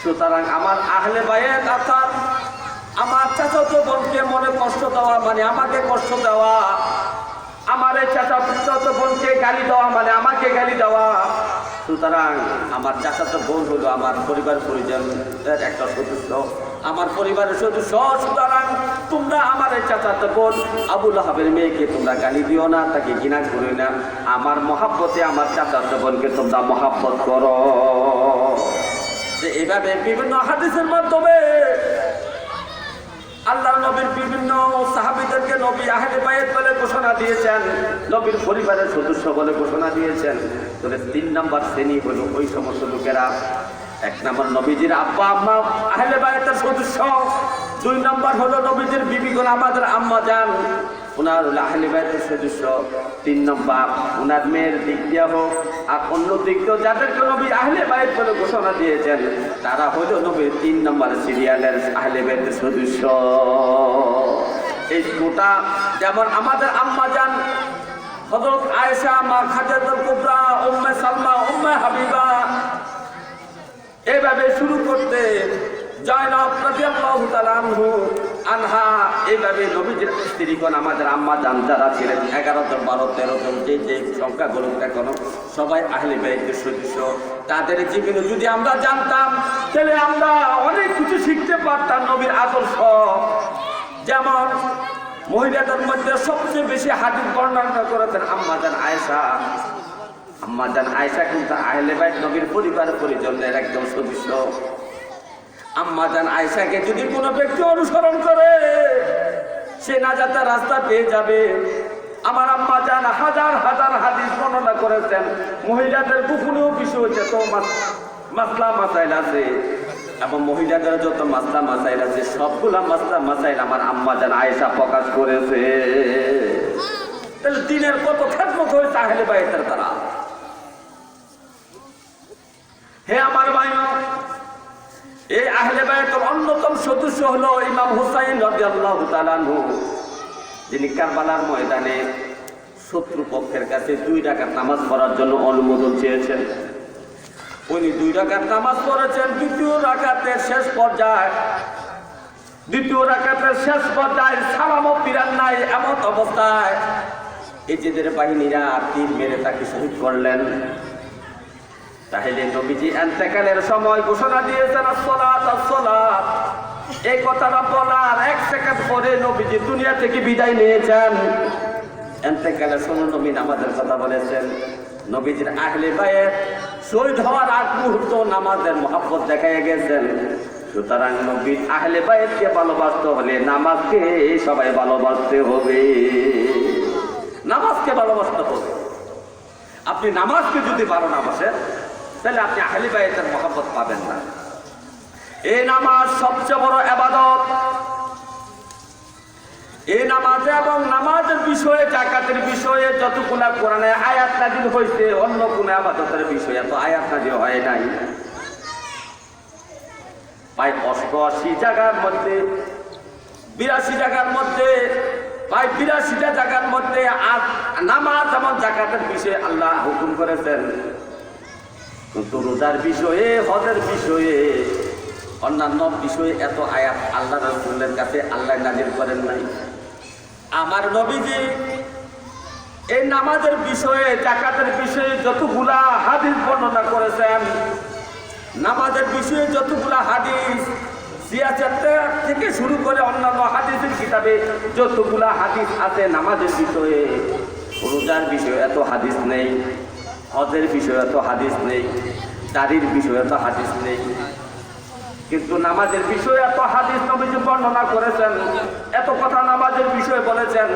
সুতরাং আমার আহলে বাইত অর্থাৎ আমার চাচাতো বোনকে মনে কষ্ট দেওয়া মানে আমাকে কষ্ট দেওয়া, আমার এই চাচাতো বোনকে গালি দেওয়া মানে আমাকে গালি দেওয়া। সুতরাং আমার চাচাতো বোন হলো আমার পরিবার পরিজনের একটা সদস্য, আমার পরিবারের সদস্য। সুতরাং তোমরা আমার এই চাচাতো বোন আবু লাহাবের মেয়েকে তোমরা গালি দিও না, তাকে ঘৃণা করো না। আমার মহাব্বতে আমার চাচাতো বোনকে তোমরা মহাব্বত করো। যে এইভাবে বিভিন্ন হাদিসের মাধ্যমে আল্লাহ নবীর বিভিন্ন সাহাবীদেরকে নবী আহলে বাইত বলে ঘোষণা দিয়েছেন, নবীর পরিবারের সদস্য বলে ঘোষণা দিয়েছেন। তবে 3 নম্বর শ্রেণী হলো ওই সমস্ত লোকেরা। 1 নম্বর নবীজির আব্বা আম্মা আহলে বাইতের সদস্য, 2 নম্বর হলো নবীজির বিবিগণ আমাদের আম্মা জান, ওনার আহলে বাইতের সদস্য। 3 নম্বর ওনার মেয়ের দিক দিয়ে হোক আর অন্য দিক দিয়েও যাদেরকে নবী আহলে বাইত বলে ঘোষণা দিয়েছেন তারা হলো নবীর 3 নম্বর সিরিয়ালের আহলে বাইতের সদস্য। এই গোটা যেমন আমাদের আম্মা জান হযরত আয়েশা, মা খাদিজাতুল কুবরা, উম্মে সালমা, উম্মে হাবিবা, এইভাবে শুরু করতে জয়নব রাদিয়াল্লাহু তাআলা আনহা, এইভাবে নবীজির স্ত্রীগণ আমাদের আম্মা জান যারা ছিলেন 11 জন, 12, 13 জন, যে সংখ্যাগুলো এখন সবাই আহলে বাইতের সদস্য। তাদের জীবনে যদি আমরা জানতাম তাহলে আমরা অনেক কিছু শিখতে পারতাম নবীর আদর্শ। যেমন মহিলাদের মধ্যে সবচেয়ে বেশি হাদিস বর্ণনা করেছেন আম্মা জান আয়েশা। আম্মা জান আয়েশা কিন্তু আহলে বাইত নবীর পরিবার পরিজনের একদম সদস্য। আম্মা জান আয়েশাকে যদি কোনো ব্যক্তি অনুসরণ করে সে নাজাতের রাস্তা পেয়ে যাবে। আমার আম্মা জান হাজার হাজার হাদিস বর্ণনা করেছেন। মহিলাদের গোপনীয় বিষয় হচ্ছে তো মাসলা মাসাইল আছে, এবং মহিলাদের যত মাসলা মাসাইল আছে সবগুলা মাসলা মাসাইল আমার আম্মা জান আয়েশা প্রকাশ করেছে। তাহলে দিনের কত খেদমত হয়েছে আহলে বাইতের দ্বারা। হে আমার ভাই, এই আহলে বাইতের অন্যতম সদস্য হলো ইমাম হুসাইন রাদিয়াল্লাহু তাআলা আনহু, যিনি কারবালার ময়দানে শত্রুপক্ষের কাছে 2 রাকাত নামাজ পড়ার জন্য অনুমোদন চেয়েছেন। উনি 2 রাকাত নামাজ পড়েছেন। দ্বিতীয় রাকাতের শেষ পর্যায়ে সালামও ফিরান নাই, এমন অবস্থায় এজিদের বাহিনীরা তীর মেরে তাকে শহীদ করলেন। তাহলে নবীজি ইন্তেকালের সময় ঘোষণা দিয়েছেন আসসালাত আসসালাত। এই কথাটা বলার 1 সেকেন্ড পরে নবীজি দুনিয়া থেকে বিদায় নিয়েছেন। ইন্তেকালের সময় নবী নামাজের কথা বলেছেন। নবীজির আহলে বায়াত শহীদ হওয়ার আগ মুহূর্ত নামাজের মহব্বত দেখায় গেছেন। সুতরাং নবীর আহলে বায়াতকে ভালোবাসতে হলে নামাজকে সবাই ভালোবাসতে হবে, নামাজকে ভালোবাসতে হবে। আপনি নামাজকে যদি ভালো না বাসেন তাহলে আপনি আহলে বায়াতের মহব্বত পাবেন না। এই নামাজ সবচেয়ে বড় ইবাদত। এই নামাজ এবং নামাজের বিষয়ে, জাকাতের বিষয়ে যতগুলা কোরআনে আয়াত নাযিল হয়েছে, অন্য কোন ইবাদতের বিষয়ে এত আয়াত নাযিল হয় নাই। প্রায় 88 জায়গার মধ্যে, 82 জায়গার মধ্যে, প্রায় 82টা জায়গার মধ্যে নামাজ এবং জাকাতের বিষয়ে আল্লাহ হুকুম করেছেন। কিন্তু রোজার বিষয়ে, হজের বিষয়ে, অন্যান্য বিষয়ে এত আয়াত আল্লাহ রাসূলের কাছে আল্লাহ নাযিল করেন নাই। আমার নবীজি এই নামাজের বিষয়ে, জাকাতের বিষয়ে যতগুলা হাদিস বর্ণনা করেছেন, নামাজের বিষয়ে যতগুলা হাদিস সিয়াসত থেকে শুরু করে অন্যান্য হাদিসের কিতাবে যতগুলা হাদিস আছে নামাজের বিষয়ে, রোজার বিষয়ে এত হাদিস নেই, হজের বিষয়ে এত হাদিস নেই, দাড়ির বিষয়ে এত হাদিস নেই। কিন্তু নামাজের বিষয়ে এত হাদিস নবীজি বর্ণনা করেছেন, এত কথা নামাজের বিষয়ে বলেছেন।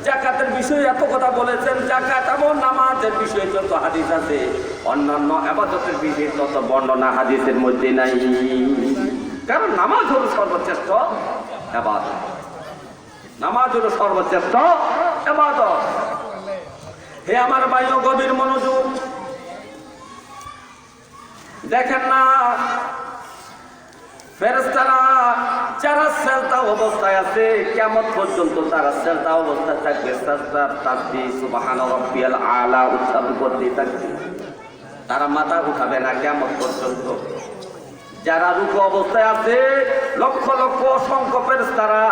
জাকাতের বিষয়ে এত কথা বলেছেন। জাকাত এবং নামাজের বিষয়ে যত হাদিস আছে, অন্যান্য ইবাদতের বিষয়ে তত বর্ণনা হাদিসের মধ্যে নাই। কারণ নামাজ হলো সর্বশ্রেষ্ঠ ইবাদত। নামাজ হলো সর্বশ্রেষ্ঠ ইবাদত। হে আমার ভাইও, গভীর মনোযোগ দেখেন না, ফেরেশতারা যারা সেজদা অবস্থায় আছে কিয়ামত পর্যন্ত তারা সেজদা অবস্থায় থাকবে, সাজদার তাসবিহ সুবহান রাব্বিয়াল আলা উচ্চারণ করতে থাকবে। তারা মাথা উঠাবে না কিয়ামত পর্যন্ত। যারা রুকু অবস্থায় আছে, লক্ষ লক্ষ অসংখ্য ফেরেশতারা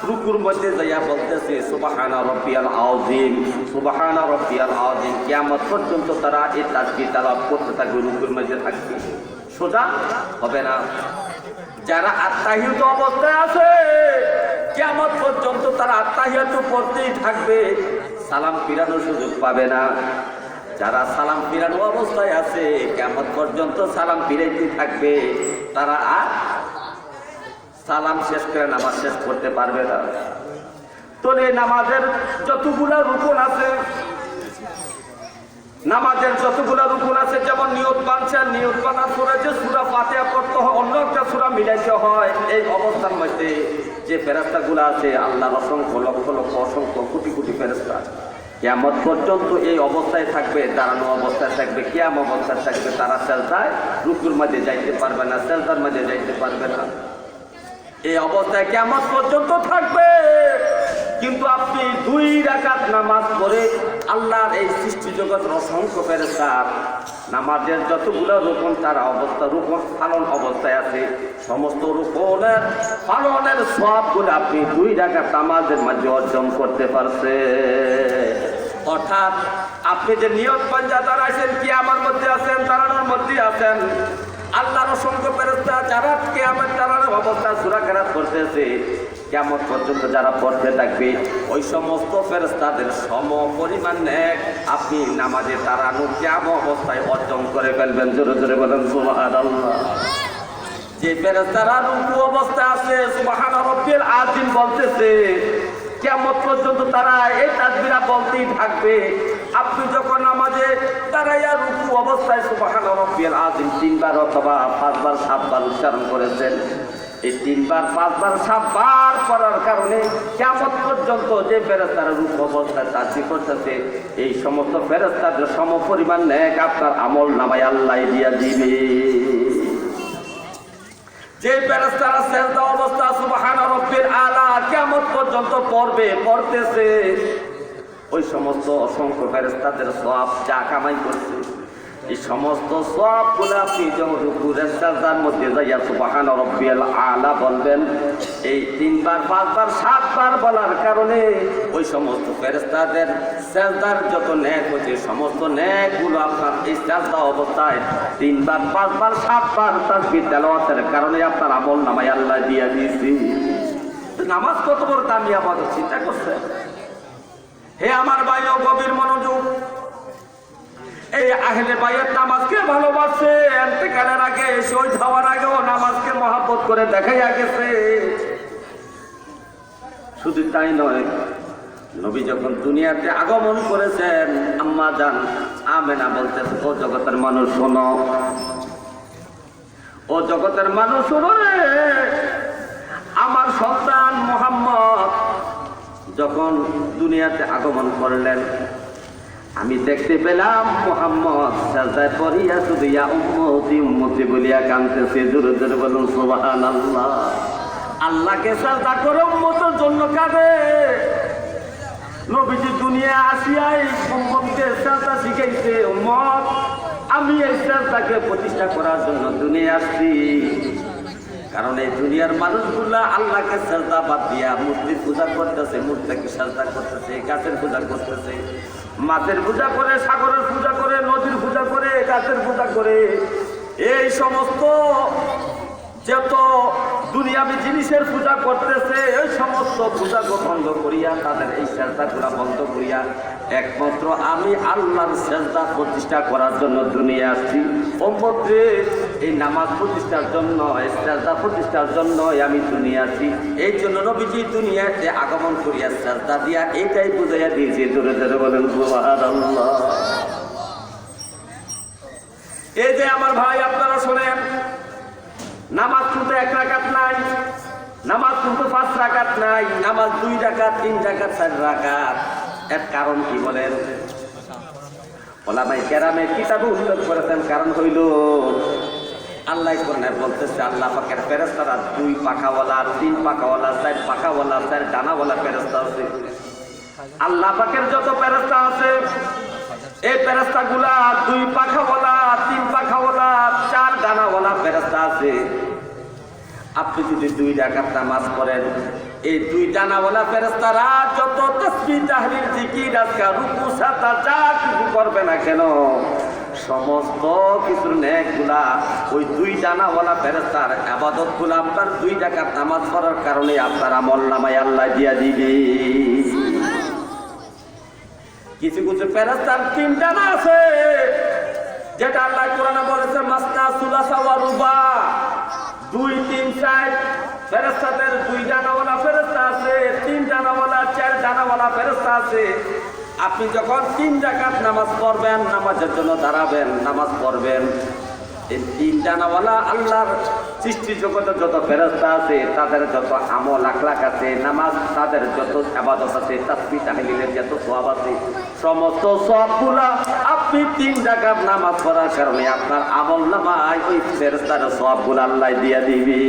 রুকুর মধ্যে যাইয়া বলতেছে সুবহান রাব্বিয়াল আযীম, সুবহান রাব্বিয়াল আযীম। কিয়ামত পর্যন্ত তারা এই তাসবিহ তেলাওয়াত করতে থাকবে, রুকুর মধ্যে থাকবে, সোজা হবে না। যারা আত্তাহিয়াত অবস্থায় আছে কিয়ামত পর্যন্ত তারা আত্তাহিয়াত পড়তেই থাকবে, সালাম ফিরানোর সুযোগ পাবে না। যারা সালাম ফিরানো অবস্থায় আছে কিয়ামত পর্যন্ত সালাম ফিরাইতে থাকবে, তারা আর সালাম শেষ করে নামাজ শেষ করতে পারবে না। তাহলে নামাজের যতগুলা রুকুন আছে, নামাজের যতগুলা রুকুন আছে, যেমন নিয়ত বানছেন, নিয়ত বানার পরে যে সূরা ফাতিহা পড়তে হয়, অন্য একটা সূরা মিলাইতে হয়। এই অবস্থার মধ্যে যে ফেরেশতাগুলো আছে, আল্লাহর অসংখ্য লক্ষ লক্ষ অসংখ্য কোটি কোটি ফেরেশতা কিয়ামত পর্যন্ত এই অবস্থায় থাকবে, দাঁড়ানো অবস্থায় থাকবে, কিয়াম অবস্থায় থাকবে। তারা সেজদায় রুকুর মধ্যে যাইতে পারবে না, সেজদার মধ্যে যাইতে পারবে না। এই অবস্থায় কিয়ামত পর্যন্ত থাকবে। কিন্তু আপনি 2 রাকাত নামাজ পড়ে আল্লাহর এই সৃষ্টি জগতের অসংখ্য ফেরেশতা নামাজের যতগুলো রুকুন তারা অবস্থা রুকুন পালন অবস্থায় আছে, সমস্ত রুকুনের পালনের সবগুলো আপনি 2 রাকাত নামাজের মধ্যে অর্জন করতে পারছেন। অর্থাৎ আপনি যে নিয়ত পাঞ্জা দাঁড়াইছেন, কিয়ামের মধ্যে আছেন, দাঁড়ানোর মধ্যে আছেন, আল্লাহর অসংখ্য ফেরেশতা যারা কিয়ামত দাঁড়ানোর অবস্থা সূরা কেরাত করতেছে, কিয়ামত পর্যন্ত যারা পড়তে থাকবে, ওই সমস্ত ফেরেশতাদের সম পরিমাণ নেক আপনি নামাজে দাঁড়ানো কিয়াম অবস্থায় অর্জন করে ফেলবেন। জোরে জোরে বলেন সুবহানাল্লাহ। যে ফেরেশতারা রুকু অবস্থায় আছে, সুবহান রাব্বিল আযীম বলতেছে, কিয়ামত পর্যন্ত তারা এই তাসবিহা বলতেই থাকবে। আপনি যখন নামাজে দাঁড়াইয়া রুকু অবস্থায় সুবহান রাব্বিল আযীম 3 বার অথবা 5 বার 7 বার উচ্চারণ করেছেন, এই 3 বার 5 বার 7 বার করার কারণে কিয়ামত পর্যন্ত যে ফেরেশতারা রুকু অবস্থায় তাসবিহ করতেছে, এই সমস্ত ফেরেশতাদের সমপরিমাণ নেক আপনার আমল নামায় আল্লাহ দিয়া দিবে। যে ফেরেশতারা সেজদা অবস্থা সুবহান রাব্বিল আলা কিয়ামত পর্যন্ত পড়তেছে, ওই সমস্ত অসংখ্য ফেরেশতাদের সওয়াব যা কামাই করছে, এই সমস্ত সবগুলো আপনি যখন রুকুরের সাজদার মধ্যে যাইয়া সুবহান রাব্বিয়াল আলা বলবেন, এই 3 বার 5 বার 7 বার বলার কারণে ওই সমস্ত ফেরেশতাদের সাজদার যত নেক হচ্ছে সমস্ত নেকগুলো আপনার এই সাজদা অবস্থায় 3 বার 5 বার 7 বার তাসবিহ তেলাওয়াতের কারণে আপনার আমল নামায় আল্লাহ দিয়া দিয়েছে। নামাজ কত বড় দামি ইবাদত চিন্তা করছে। হে আমার ভাইও গভীর মনোযোগ, এই আহলে বাইত নামাজকে ভালোবাসে, ইন্তেকালের আগে শহীদ হওয়ার আগেও নামাজকে মহব্বত করে দেখাইয়া গেছে। শুধু তাই নয়, নবী যখন দুনিয়াতে আগমন করেছেন, আম্মা জান আমেনা বলতেছে, ও জগতের মানুষ শোনো, ও জগতের মানুষ শোনো রে, আমার সন্তান মুহাম্মদ যখন দুনিয়াতে আগমন করলেন, আমি দেখতে পেলাম মুহাম্মদ সাজদায় পড়িয়া শুধু ইয়া উম্মতি উম্মতি বলিয়া কাঁদতেছে। জোরে জোরে বলুন সুবহানাল্লাহ। আল্লাহকে সাজদা করে উম্মতের জন্য কাঁদে। নবীজি দুনিয়া আসিয়াই উম্মতকে সাজদা শিখাইছে, উম্মত আমি এই সাজদাকে প্রতিষ্ঠা করার জন্য দুনিয়া আসছি। কারণ এই দুনিয়ার মানুষগুলা আল্লাহকে সাজদা বাদ দিয়া মূর্তির পূজা করতেছে, মূর্তিকে সাজদা করতেছে, গাছের পূজা করতেছে, মাছের পূজা করে, সাগরের পূজা করে, নদীর পূজা করে, গাছের পূজা করে। এই সমস্ত যত দুনিয়াবী জিনিসের পূজা করতেছে, এই সমস্ত পূজা বন্ধ করিয়া, তাদের এই সাজদাগুলা বন্ধ করিয়া একমাত্র আমি আল্লাহর সাজদা প্রতিষ্ঠা করার জন্য দুনিয়া আসছি। উম্মতের এই নামাজ প্রতিষ্ঠার জন্য, এই সাজদা প্রতিষ্ঠার জন্য আমি দুনিয়া আসছি। এই জন্য নবীজি দুনিয়াতে আগমন করিয়া সাজদা দিয়া এটাই বুঝাইয়া দিয়েছে। জোরে জোরে বলেন সুবহানাল্লাহ। এই যে আমার ভাই আপনারা শোনেন, নামাজ কিন্তু 1 রাকাত নাই, নামাজ কিন্তু 5 রাকাত নাই, নামাজ 2 রাকাত 3 রাকাত 4 রাকাত। এর কারণ কি বলেন? ওলামায়ে কেরামে কিতাবে উল্লেখ করেছেন। কারণ হইল আল্লাহ কোরআনে বলতেছে, আল্লাহ পাকের ফেরেশতারা 2 পাখাওয়ালা, 3 পাখাওয়ালা, 4 পাখাওয়ালা, 4 ডানাওয়ালা ফেরেশতা আছে। আল্লাহ পাকের যত ফেরেশতা আছে, এই ফেরেশতাগুলা 2 পাখাওয়ালা, 3 পাখাওয়ালা, 4 ডানাওয়ালা ফেরেশতা আছে। আপনি যদি 2 রাকাত নামাজ পড়েন, এই 2 ডানাওয়ালা ফেরেশতারা যত তাসবিহ তাহলিল জিকির আজকার রুকু সাজদা যা কিছু করবে না কেন, সমস্ত কিছুর নেকগুলা ওই 2 ডানাওয়ালা ফেরেশতার ইবাদতগুলা আপনার 2 রাকাত নামাজ পড়ার কারণে আপনার আমল নামায় আল্লাহ দিয়া দিবে। কিছু কিছু ফেরেশতার 3 ডানা আছে, যেটা আল্লাহ কোরআনে বলেছে মাসনা সুলাসা ওয়া রুবা, 2, 3, 4 ফেরেশতাদের 2 ডানাওয়ালা ফেরেশতা আছে, 3 ডানাওয়ালা, 4 ডানাওয়ালা ফেরেশতা আছে। আপনি যখন 3 রাকাত নামাজ পড়বেন, নামাজের জন্য দাঁড়াবেন, নামাজ পড়বেন, এই 3 ডানাওয়ালা আল্লাহর সৃষ্টি জগতের যত ফেরেশতা আছে, তাদের যত আমল আখলাক আছে, নামাজ তাদের যত ইবাদত আছে, তাসবিহ তাহলিলের যত সওয়াব আছে, সমস্ত সবগুলা আপনি 3 রাকাত নামাজ পড়ার কারণে আপনার আমল নামায় ওই ফেরেশতার সওয়াবগুলা আল্লাহ দিয়া দিবে।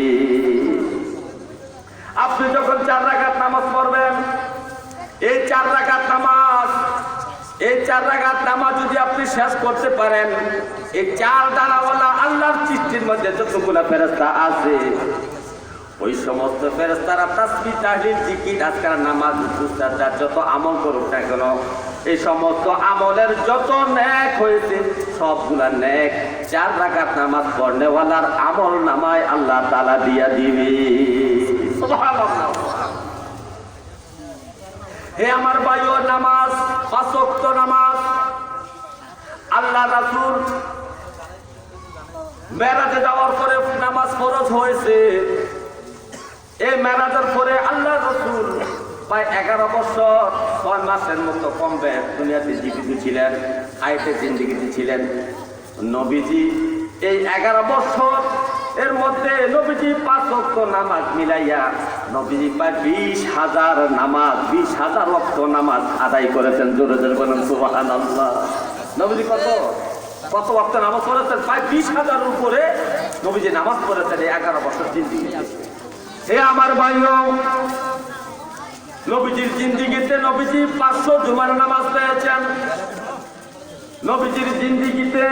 আপনি যখন 4 রাকাত নামাজ পড়বেন, এই 4 রাকাত নামাজ, এই 4 রাকাত নামাজ যদি আপনি শেষ করতে পারেন, এই 4 ডানাওয়ালা আল্লাহর সৃষ্টির মধ্যে যতগুলা ফেরেশতা আছে, ওই সমস্ত ফেরেশতারা তাসবিহ তাহলিল জিকির আজকার নামাজ রুকু সাজদা যত আমল করুক না কেন, এই সমস্ত আমলের যত নেক হয়েছে সবগুলা নেক 4 রাকাত নামাজ পড়নেওয়ালার আমল নামায় আল্লাহ তাআলা দিয়া দিবে। সুবহানাল্লাহ। হে আমার ভাইও, নামাজ 5 ওয়াক্ত নামাজ আল্লাহ রাসূল মেরাজে যাওয়ার পরে নামাজ ফরজ হয়েছে। এই মেরাজের পরে আল্লাহ রাসূল প্রায় 11 বছর 6 মাসের মতো কমবে দুনিয়াতে জীবিত ছিলেন, হায়াতে জিন্দেগিতে ছিলেন। নবীজি এই 11 বছর এর মধ্যে নবীজি 5 ওয়াক্ত নামাজ মিলাইয়া নবীজি প্রায় 20,000 নামাজ, 20,000 ওয়াক্ত নামাজ আদায় করেছেন। জোরে জোরে বলেন সুবহানাল্লাহ। নবীজি কত ওয়াক্ত নামাজ পড়েছেন? প্রায় 20,000-এর উপরে নবীজি নামাজ পড়েছেন এই 11 বছর জিন্দেগিতে। হে আমার ভাইও, নবীজির জিন্দেগিতে নবীজি 500 জুমার নামাজ পেয়েছেন। নবীজির জিন্দেগিতে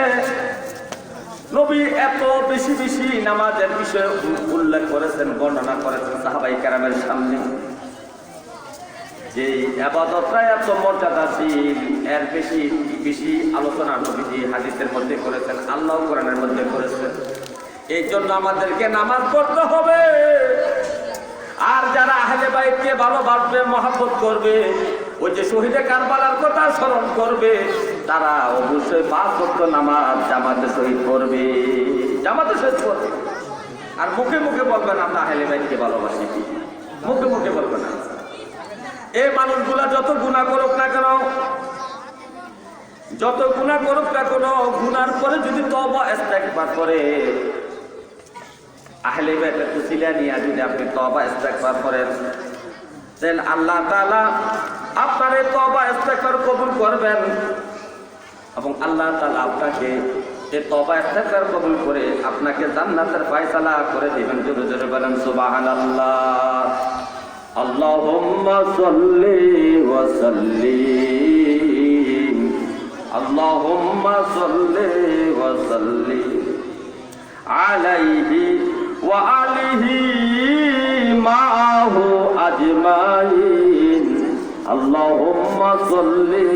নবী এত বেশি বেশি নামাজের বিষয়ে উল্লেখ করেছেন, বর্ণনা করেছেন সাহাবাই কেরামের সামনে, যে ইবাদতটা এত মর্যাদাশীল, এর বেশি বেশি আলোচনা নবীজি হাদিসের মধ্যে করেছেন, আল্লাহ কোরআনের মধ্যে করেছেন। এই জন্য আমাদেরকে নামাজ পড়তে হবে। আর যারা আহলে বাইতকে ভালোবাসবে, মহব্বত করবে, ওই যে শহীদে কারবালার কথা স্মরণ করবে, তারা অবশ্যই 5 ওয়াক্ত নামাজ জামাতে শহীদ করবে, জামাতে শহীদ করবে। আর মুখে মুখে বলবেন আমরা আহলে বাইতকে ভালোবাসি, মুখে মুখে বলবেন না। এই মানুষগুলা যত গুনাহ করুক না কেন, যত গুনাহ করুক না কেন, গুনার পরে যদি তওবা ইস্তেগফার করে, আহলে বাইতের তুসিলা নিয়ে যদি আপনি তওবা ইস্তেগফার করেন, দেন আল্লাহ তাআলা আপনার এই তওবা ইস্তেগফার কবুল করবেন এবং আল্লাহ তাআলা আপনাকে এই তওবা ইস্তেগফার কবুল করে আপনাকে জান্নাতের ফয়সালা করে দিবেন। জোরে জোরে বলেন সুবহানাল্লাহ। আল্লাহুম্মা সাল্লি ওয়া সাল্লিম, আল্লাহুম্মা সাল্লি ওয়া সাল্লিম আলাইহি ওয়া আলিহি মাআহু আজমাইন, আল্লাহুম্মা সাল্লি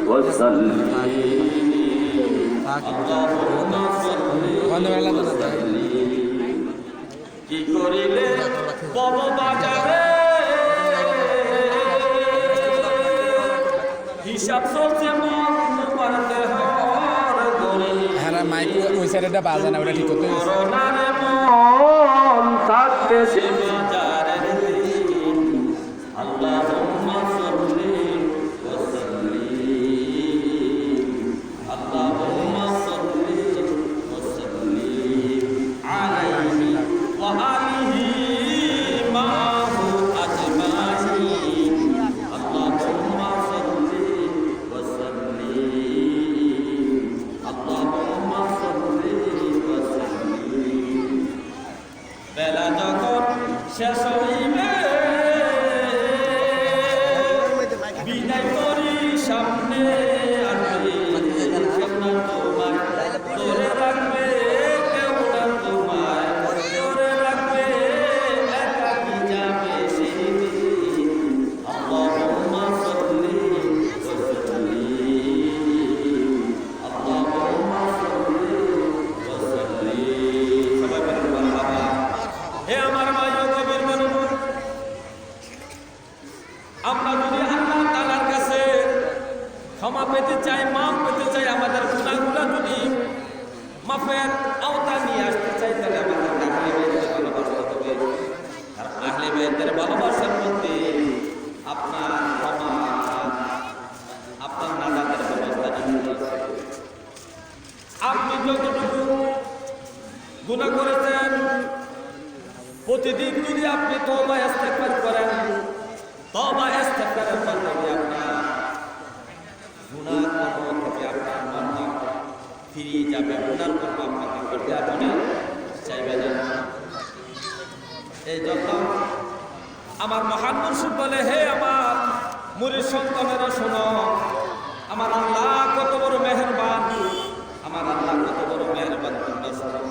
ওয়া সাল্লিম, আল্লাহুম্মা সাল্লি ওয়া সাল্লিম। কি করিলে বড় বাজারে হিসাব চলছে মন তোমার দেহর গরে, হ্যাঁ মাইক ওই সাইডটা বাজে না, ওটা ঠিক করতে করোনার মন থাকতে সে বাজারের দিন, আল্লাহুম্মা সাল্লি ওয়া সাল্লিম, আল্লাহুম্মা সাল্লি ওয়া সাল্লিম আলাইহি ওয়া আলিহি মাআহু আজমাইন, আল্লাহুম্মা সাল্লি ওয়া সাল্লিম, আল্লাহুম্মা সাল্লি ওয়া সাল্লিম। বেলা যখন শেষ হইবে বিদায় করি সামনে আসবে, কেমন তোমায় ধরে রাখবে, কেমন তোমায় ধরে রাখবে, একাকি যাবে সেদিন, আল্লাহুম্মা সাল্লি ওয়া সাল্লিম, আল্লাহুম্মা সাল্লি ওয়া সাল্লিম। সবাই বলেন মারহাবা। হে আমার ভাই ও কবির বন্ধু, আমরা যদি আল্লাহ তাআলার কাছে ক্ষমা পেতে চাই, মাফ পেতে চাই, আমাদের গুনাহগুলো যদি মাফের আওতা নিয়ে আসতে চাই, তাহলে আমাদের আহলে বাইতকে ভালোবাসতে হবে। আর আহলে বাইতের ভালোবাসার মধ্যে আপনার ক্ষমা, আপনার নাজাতের ব্যবস্থা নিহিত আছে। আপনি যতটুকু গুনাহ করেছেন, প্রতিদিন যদি আপনি তওবা ইস্তেগফার করেন, তওবা ইস্তেগফারের মাধ্যমে আপনার গুনাহ কর্ম থেকে আপনার মন ফিরিয়ে যাবে, গুনার কর্ম আপনাকে করতে আপনি চাইবে না। এই জন্য আমার মহান মুর্শিদ বলে, হে আমার মুরিদ সন্তানেরা শোনো, আমার আল্লাহ কত বড় মেহেরবান, আমার আল্লাহ কত বড় মেহেরবান তোমরা শোনো।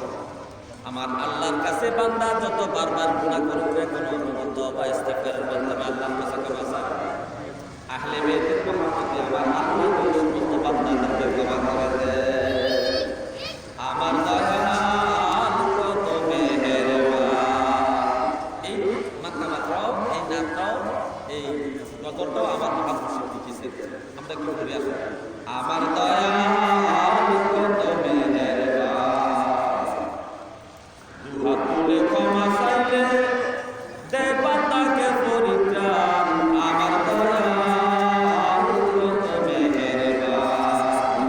আমার আল্লাহর কাছে বান্দা যত বারবার গুনাহ করবে, কোনো তওবা ইস্তেগফারের মাধ্যমে আল্লাহর কাছে ক্ষমা চায়। আহলে বাইতের মহব্বতে আমার আল্লাহ ওই সমস্ত বান্দাদেরকে ক্ষমা করে দেয়। আমার দয়াল কত মেহেরবান। এই মাত্রাও, এই নামটাও, এই নজরটাও আমার মহান মুর্শিদ দিয়েছে। আমরা কি করি আসলে, আমার দয়াল কত মেহেরবান, দুহাত তুলে ক্ষমা চাইলে দেয় বান্দাকে পরিত্রাণ, আমার দয়াল কত মেহেরবান,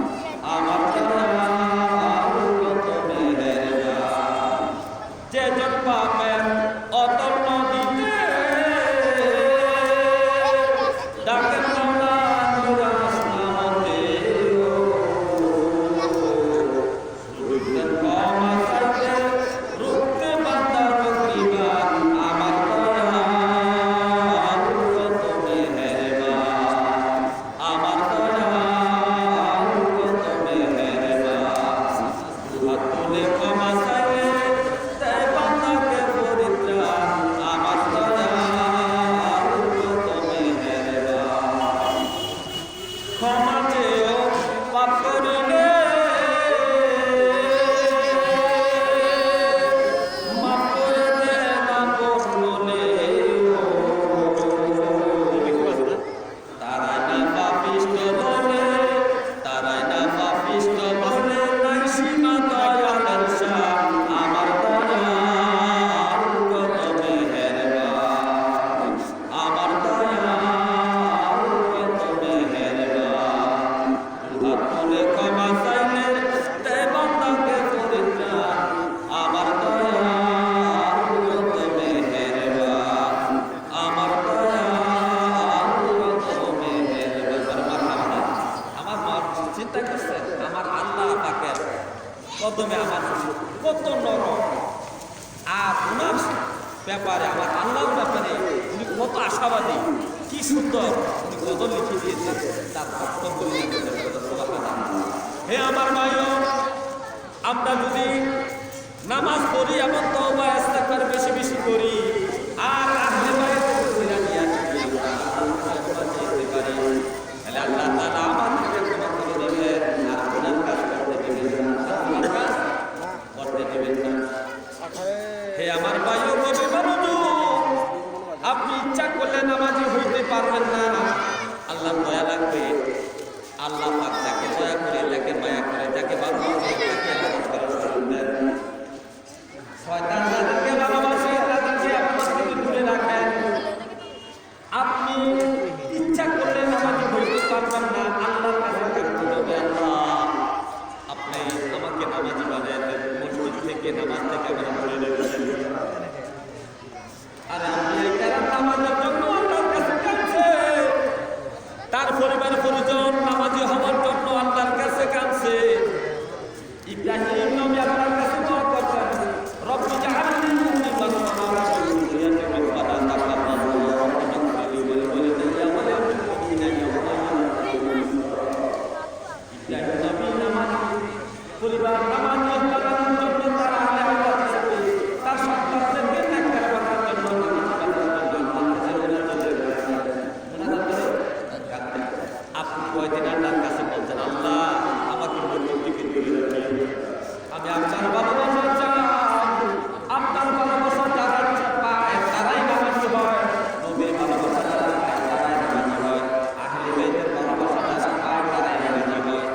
আমার দয়াল কত মেহেরবান। যে জন পাবেন অতল নদীতে ডাকেন মাওলা নিরাশ না হতে, কদমে আমার কত নরম, আর ওনার ব্যাপারে আমার আল্লাহর ব্যাপারে উনি কত আশাবাদী, কি সুন্দর উনি গজল লিখে দিয়েছেন তার বক্তব্য নিয়ে। হে আমার ভাইও, আমরা যদি নামাজ পড়ি এমন তওবা ইস্তেগফার বেশি বেশি করি, আর আহলে বাইতের সিরা নিয়ে যদি আমরা যেতে পারি, তাহলে আল্লাহ তাআলা আমাদেরকে ক্ষমা করে দিবেন, আর গুনাহ কাজ করতে দিবেন না, করতে দিবেন না। হে আমার ভাইও, কবি বন্ধু, আপনি ইচ্ছা করলে নামাজি হইতে পারবেন না, আল্লাহ দয়া লাগবে। আল্লাহ পাক যাকে দয়া করে, যাকে মায়া করে, যাকে ভালোবাসে, তাকে আবাদ করে শুনবেন। শয়তান যাদেরকে ভালোবাসে তাদেরকে আপনার থেকে দূরে রাখেন। আপনি ইচ্ছা করলে নামাজি হইতে পারবেন না, আল্লাহর কাছে কাঁদতে হবে, আল্লাহ আপনি আমাকে নামাজি বানায় দেন, মসজিদ থেকে নামাজ থেকে আমার দূরে রেখেছেন। আর আপনি এই কারণ নামাজের জন্য আল্লাহর কাছে কাঁদছে, তার পরিবার পরিজন নামাজি হওয়ার জন্য আল্লাহর কাছে কাঁদছে। ইব্রাহিম নবী আল্লাহর কাছে দোয়া করতেন, রব্বি জাআলনি মুকিমান ওয়া মিন যুররিয়াতি রব্বানা তাকাব্বাল রব্বানা ইগফির লি ওয়া লিওয়ালিদাইয়া ওয়া লিল মুমিনিনা ইয়াওমা ইয়াকুমুল হিসাব। ইব্রাহিম নবী নামাজি পরিবার নামাজি হওয়ার জন্য তার আহলে বাইত সাথে তার সন্তানদেরকে নেককার বানানোর জন্য আপনি কয়দিন আল্লাহর কাছে বলছেন, আল্লাহ আমাকে মসজিদ থেকে দূরে রাখেন, আমি আপনার ভালোবাসা চাই। আপনার ভালোবাসা যারা পায় তারাই নামাজি হয়, নবীর ভালোবাসা যারা পায় তারাই নামাজি হয়, আহলে বাইতের ভালোবাসা যারা পায় তারাই নামাজি হয়,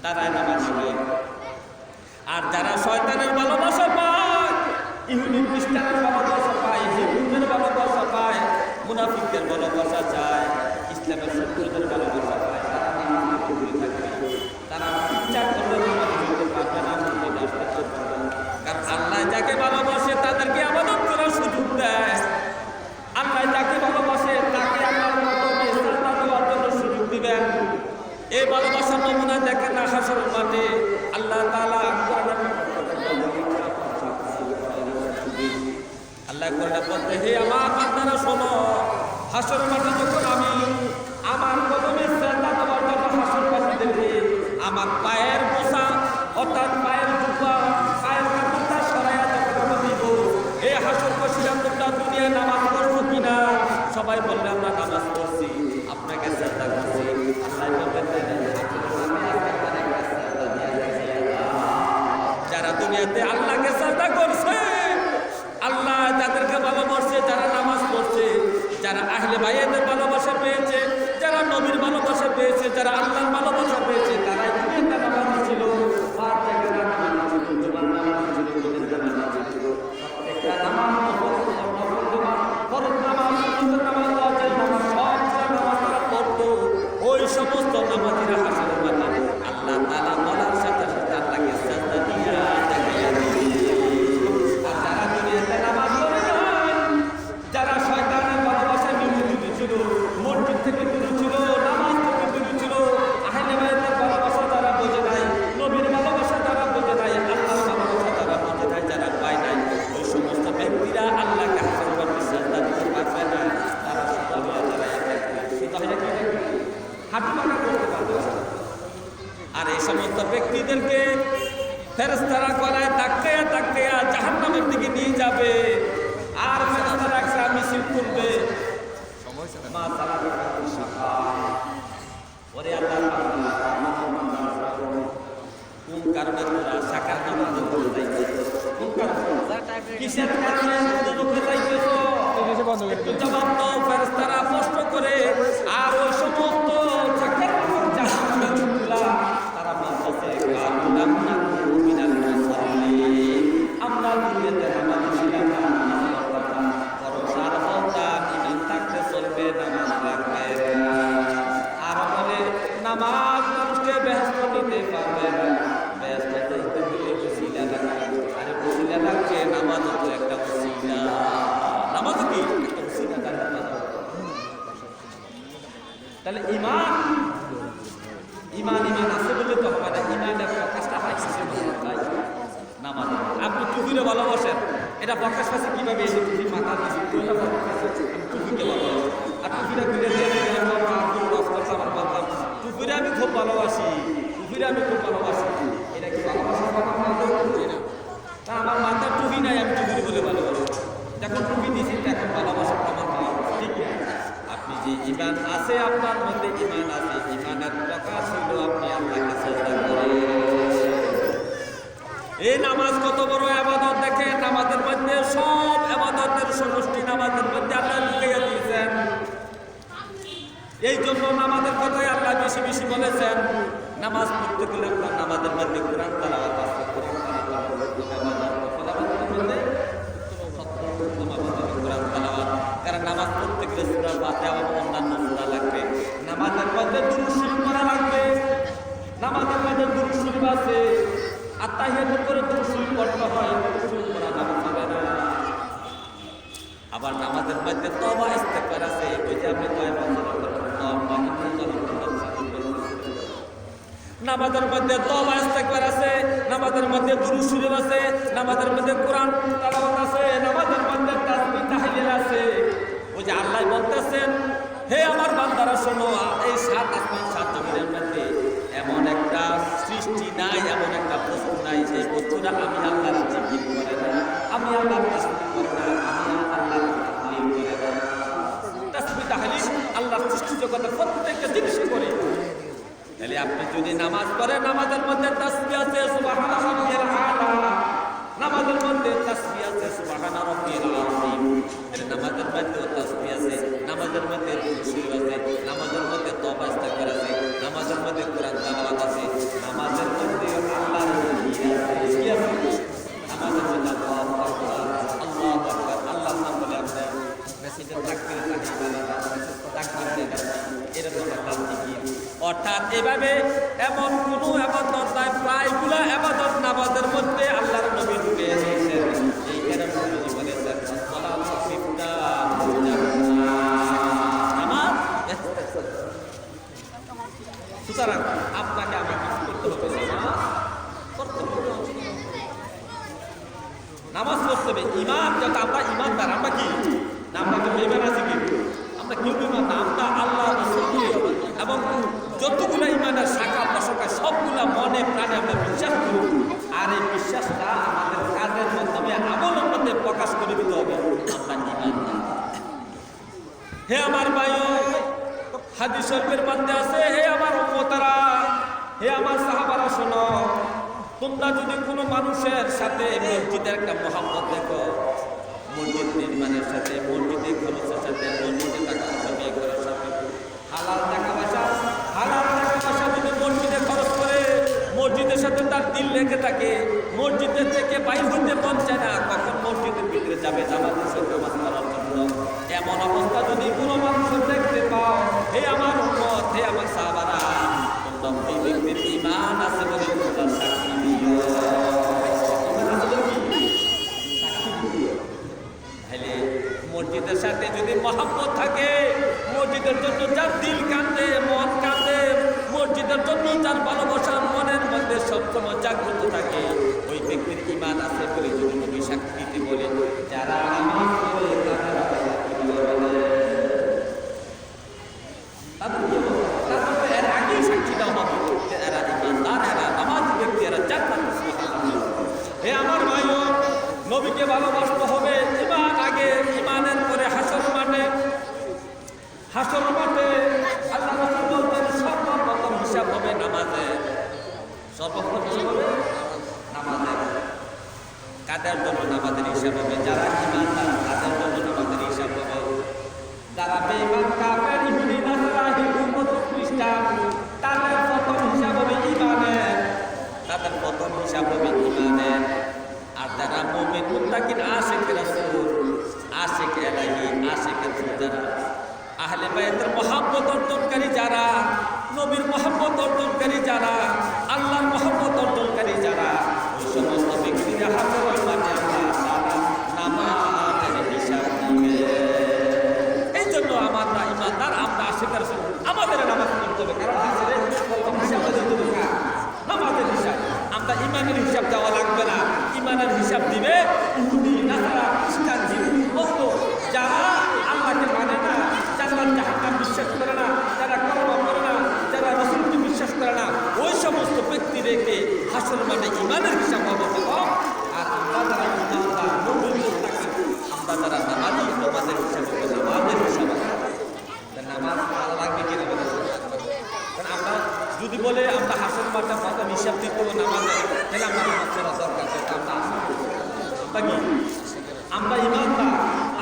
তারাই নামাজি হয়। আর যারা শয়তানের ভালোবাসা পায়, ইহুদি খ্রিস্টানের ভালোবাসা পায়, হিন্দুদের ভালোবাসা পায়, মুনাফিকদের ভালোবাসা চায়, ইসলামের শত্রুদের ভালোবাসা পায়, তারা নামাজ পড়ে থাকবে, তারা ইচ্ছা করলে নামাজ পড়তে পারবে না, মসজিদে আসতে পারবে না। কারণ আল্লাহ যাকে ভালোবাসে তাদেরকে ইবাদত করার সুযোগ দেয়, আল্লাহ যাকে ভালোবাসে তাকে আল্লাহর মাধ্যমে সাজদা দেওয়ার জন্য সুযোগ দিবেন। এই ভালোবাসার নমুনা দেখেন না হাসরের মাঠে আল্লাহ তাআলা আল্লাহ কোরআনে বলতে, হে আমার বান্দারা শোনো, হাসরের মাঠে যখন আমি আমার কদমে সিজদা দেওয়ার জন্য হাসরবাসীদেরকে আমার পায়ের বোঝা অর্থাৎ পায়ের জুতা, পায়ের কাপড়টা সরাইয়া যখন আমি দিব, এই হাসরবাসীরা তোমরা দুনিয়ায় নামাজ পড়ছো কিনা? সবাই বলবে আমরা নামাজ পড়ছি, আপনাকে সিজদা করছি। আল্লাহ বলবেন, যারা দুনিয়াতে আল্লাহকে সিজদা করছে, আল্লাহ যাদেরকে ভালোবাসছে, যারা নামাজ পড়ছে, যারা আহলে বাইতের ভালোবাসা পেয়েছে, যারা নবীর ভালোবাসা পেয়েছে, যারা আল্লাহর ভালোবাসা পেয়েছে, তারাই দুনিয়াতে নামাজি ছিল। আর যারা নামাজি ছিল, জীবন নামাজি ছিল, দুনিয়াতে নামাজি ছিল, প্রত্যেকটা নামাজ ফরজ নামাজ, সুন্নাত নামাজ, ওয়াজিব নামাজ, সব নামাজ তারা পড়তো। ওই সমস্ত নামাজিরা হাসরের মাঠে আল্লাহ তাআলা বলার সাথে সাথে আল্লাহকে সিজদা দিয়া দেখাইয়া দিবে। আর যারা দুনিয়াতে নামাজ পড়ে নাই, যারা শয়তানের ভালোবাসায় নিমজ্জিত ছিল, মসজিদ থেকে দূরে ছিল, নামাজ থেকে দূরে ছিল, আহলে বাইতের ভালোবাসা যারা বোঝে নাই, নবীর ভালোবাসা যারা বোঝে নাই, আল্লাহর ভালোবাসা যারা বোঝে নাই, যারা পায় নাই, ওই সমস্ত ব্যক্তিরা আল্লাহকে হাসরের মাঠে সিজদা দিতে পারবে না। তারা শুধু যারা হাঁটু পাকা করতে পারবে না। আর এই সমস্ত ব্যক্তিদেরকে ফেরেশতারা গলায় ধাক্কায়া ধাক্কায়া জাহান্নামের দিকে নিয়ে যাবে। আর ফেরেশতারা একটা মিছিল করবে, মা সালাতুকা ফি সাকার, ওরে আল্লাহর বান্দা, কোন কারণে তোরা সাকার নামাজ পড়তে যাইতেছ? কোন কারণে? কিসের কারণে দুজকে যাইতেছ? একটু জবাব দাও। ফেরেশতারা প্রশ্ন করে, আর ওই সমস্ত সাকার জাহান্নামীরা তারা বলতেছে, কালুলাম নাকুন মিনাল মুসাল্লিন, আমরা দুনিয়াতে নামাজ ছিলাম না, নামাজ পড়তাম না, বরং আর বলতাম ঈমান থাকতে চলবে, নামাজ লাগবে। আর বলে নামাজ মানুষকে বেহেশত নিতে পারবে না, বেহেশত যাইতে হলে ওসিলা লাগবে। আরে ওসিলা লাগছে, নামাজও তো একটা ওসিলা। নামাজ কি একটা ওসিলা? তাহলে ইমান ইমান আছে বলে তো হবে না, ইমানের প্রকাশটা নামাজ। আপনি টুপিরে ভালোবাসেন, এটা প্রকাশ পাচ্ছে কিভাবে? এই যে টুপি মাথা দিয়েছি, টুপিকে ভালোবাসি। আর টুপিটা খুলে দিয়ে আমার বলতাম টুপিরে আমি খুব ভালোবাসি, টুপিরে আমি খুব ভালোবাসি। এটা কি ভালোবাসা? তা আমার মাথার টুপি নাই, আমি টুপিরে বলে ভালোবাসি। যখন টুপি দিয়েছি এখন ভালোবাসা আমার ভালোবাসা। ঠিক না? আপনি যে ঈমান আছে, আপনার মধ্যে ঈমান আছে, ঈমানের প্রকাশ হইল আপনি আল্লাহকে সিজদা করেন। এই নামাজ কত বড় ইবাদত দেখেন। নামাজের মধ্যে সব ইবাদতের সমষ্টি নামাজের মধ্যে আল্লাহ ঢুকিয়ে দিয়েছেন। এই জন্য নামাজের কথাই আল্লাহ বেশি বেশি বলেছেন। নামাজ পড়তে গেলে আপনার নামাজের মধ্যে কোরআন তেলাওয়াত আছে, কারণ নামাজ পড়তে গেলে সূরার বাদে আবার অন্যান্য সূরা লাগবে। নামাজের মধ্যে দুরূদ শরীফ পড়া লাগবে। নামাজের মধ্যে দুরূদ শরীফ আছে, আত্তাহিয়াতুর করে দুরূদ শরীফ পড়তে হয়, দুরূদ শরীফ পড়া যাবে না। আবার নামাজের মধ্যে তওবা ইস্তেগফার আছে। ওই যে আপনি কয় নামাজের মধ্যে তওবা ইস্তেগফার আছে, নামাজের মধ্যে দুরূদ শরীফ আছে, নামাজের মধ্যে কোরআন তেলাওয়াত আছে, নামাজের মধ্যে তাসবিহ তাহলিল আছে। ওই যে আল্লাহ বলতেছেন, হে আমার বান্দারা শোনো, এই সাত আসমান সাত জমিনের মধ্যে এমন একটা সৃষ্টি নাই, এমন একটা বস্তু নাই যে বস্তুটা আমি আল্লাহর জিকির করে না, আমি আল্লাহর তাসবিহ করে না, আমি আল্লাহর তাহলিল করে না। তাসবিহ তাহলিল আল্লাহর সৃষ্টি জগতের প্রত্যেকটা জিনিস করে। তাহলে আপনি যদি নামাজ পড়েন, নামাজের মধ্যে তাসবিহ আছে সুবহানা রাব্বিয়াল আলা, নামাজের মধ্যে তাসবিহ আছে সুবহানা রাব্বিয়াল আযীম। তাহলে নামাজের মধ্যে তাসবিহ আছে, নামাজের মধ্যে দুরূদ শরীফ আছে, নামাজের মধ্যে তওবা ইস্তেগফার আছে, নামাজের মধ্যে কোরআন তেলাওয়াত আছে, নামাজের মধ্যে আল্লাহর জিকির আছে। কি আছে? নামাজের মধ্যে আল্লাহু আকবার, আল্লাহু আকবার, আল্লাহর নাম বলে আমরা মেসেজের তাকবীর এরকম একটা জিকির। অর্থাৎ এভাবে এমন কোনো ইবাদত নাই, প্রায়গুলো ইবাদত নামাজের মধ্যে আল্লাহর নবী ঢুকে দিয়েছেন। এই কারণে নবী বলেছেন সালাতু মিফতাহুল জান্নাহ, নামাজ। সুতরাং আপনাকে আমাকে করতে হবে, নামাজ পড়তে হবে। ইমান যত আমরা ইমানদার, আমরা কি আমরা তো বেমান আছি, কিন্তু আমরা কেউ ইমান না, আমরা আল্লাহ রাসূলকে এবং যতগুলো ইমানের শাখা প্রশাখা সবগুলা মনে প্রাণে আমরা বিশ্বাস করি। আর এই বিশ্বাসটা আমাদের কাজের মাধ্যমে আমলের মধ্যে প্রকাশ করে দিতে হবে আমরা ইমানদার। হে আমার ভাইও, হাদিস শরীফের মধ্যে আছে, হে আমার উম্মতেরা, হে আমার সাহাবারা শোনো, তোমরা যদি কোনো মানুষের সাথে মসজিদের একটা মহব্বত দেখো, মসজিদ নির্মাণের সাথে, মসজিদে খরচের সাথে, মসজিদে টাকা পয়সা ব্যয় করার সাথে, হালাল টাকা পয়সা যদি মসজিদে খরচ করে, মসজিদের সাথে তার দিল লেগে থাকে, মসজিদের থেকে বাইর হইতে মন চায় না, কখন মসজিদের ভিতরে যাবে জামাতের সাথে নামাজ পড়ার জন্য। এমন অবস্থা যদি কোনো মানুষের দেখতে পাও, হে আমার উম্মত, হে আমার সাহাবারা, তোমরা এই ব্যক্তির ঈমান আছে বলে তোমরা সাক্ষী দিও। তাহলে মসজিদের সাথে যদি মহব্বত থাকে, মসজিদের জন্য যার দিল কাঁদে, মন কাঁদে, মসজিদের জন্য যার ভালোবাসা মনের মধ্যে সবসময় জাগ্রত থাকে, ওই ব্যক্তির ঈমান আছে বলে যদি নবী সাক্ষী দিতে বলে, যারা নামাজ পড়ে তারা এর আগেই সাক্ষী দেওয়া হবে যে এরা ঈমানদার, এরা নামাজি ব্যক্তি, এরা জান্নাত। হে আমার ভাইও, নবীকে ভালোবাসতে হবে ঈমান আগে, ঈমানের পরে হাসর মাঠে। হাসর মাঠে আল্লাহ রাসূল বলতেন সর্বপ্রথম হিসাব হবে নামাজে, সর্বপ্রথম হিসাব হবে নামাজে। কাদের জন্য নামাজের হিসাব হবে? যারা ঈমানদার তাদের জন্য নামাজের হিসাব হবে। যারা বেঈমান কাফের, ইহুদি নাসারা, হিন্দু বৌদ্ধ খ্রিস্টান, তাদের প্রথম হিসাব হবে ঈমানের, তাদের প্রথম হিসাব হবে ঈমানের। আর যারা মুমিন মুত্তাকিন আশিক রাসূল, আশিক ইলাহি, আশিক যারা আহলে বায়তের মহব্বত অর্জনকারী, যারা নবীর মহব্বত অর্জনকারী, যারা আল্লাহর মহব্বত অর্জনকারী, যারা ওই সমস্ত ব্যক্তিরা হাসরের মাঠে আল্লাহ তাআলা নামাজের হিসাব দিবে। এই জন্য আমরা ঈমানদার, আমরা আশিক রাসূল, আমাদের নামাজ পড়তে হবে। কারণ হাসরে প্রথম হিসাব দিতে হবে নামাজের হিসাব। আমরা ঈমানের হিসাব দেওয়া লাগবে না। ইমানের হিসাব দিবে ইহুদি নাসারা খ্রিস্টান হিন্দু বৌদ্ধ যারা আল্লাহকে মানে না, যারা জাহান্নাম বিশ্বাস করে না, যারা কর্ম করে না, যারা রাসূলকে বিশ্বাস করে না, ওই সমস্ত ব্যক্তি রেখে হাসর মানে ইমানের হিসাব হবে তখন। আর আমরা যারা ইমানদার মুমিন থাকি, আমরা যারা নামাজি নামাজের হিসাব হবে, নামাজের হিসাব হবে। নামাজ ভালো লাগবে কিনা বলে, কারণ আমরা যদি বলে আমরা হাসন মাঠে মাথা হিসাব দিতে হবে নামাজে, তাহলে আমরা নামাজ করা দরকার। আমরা আমরা কি আমরা ইমানদার,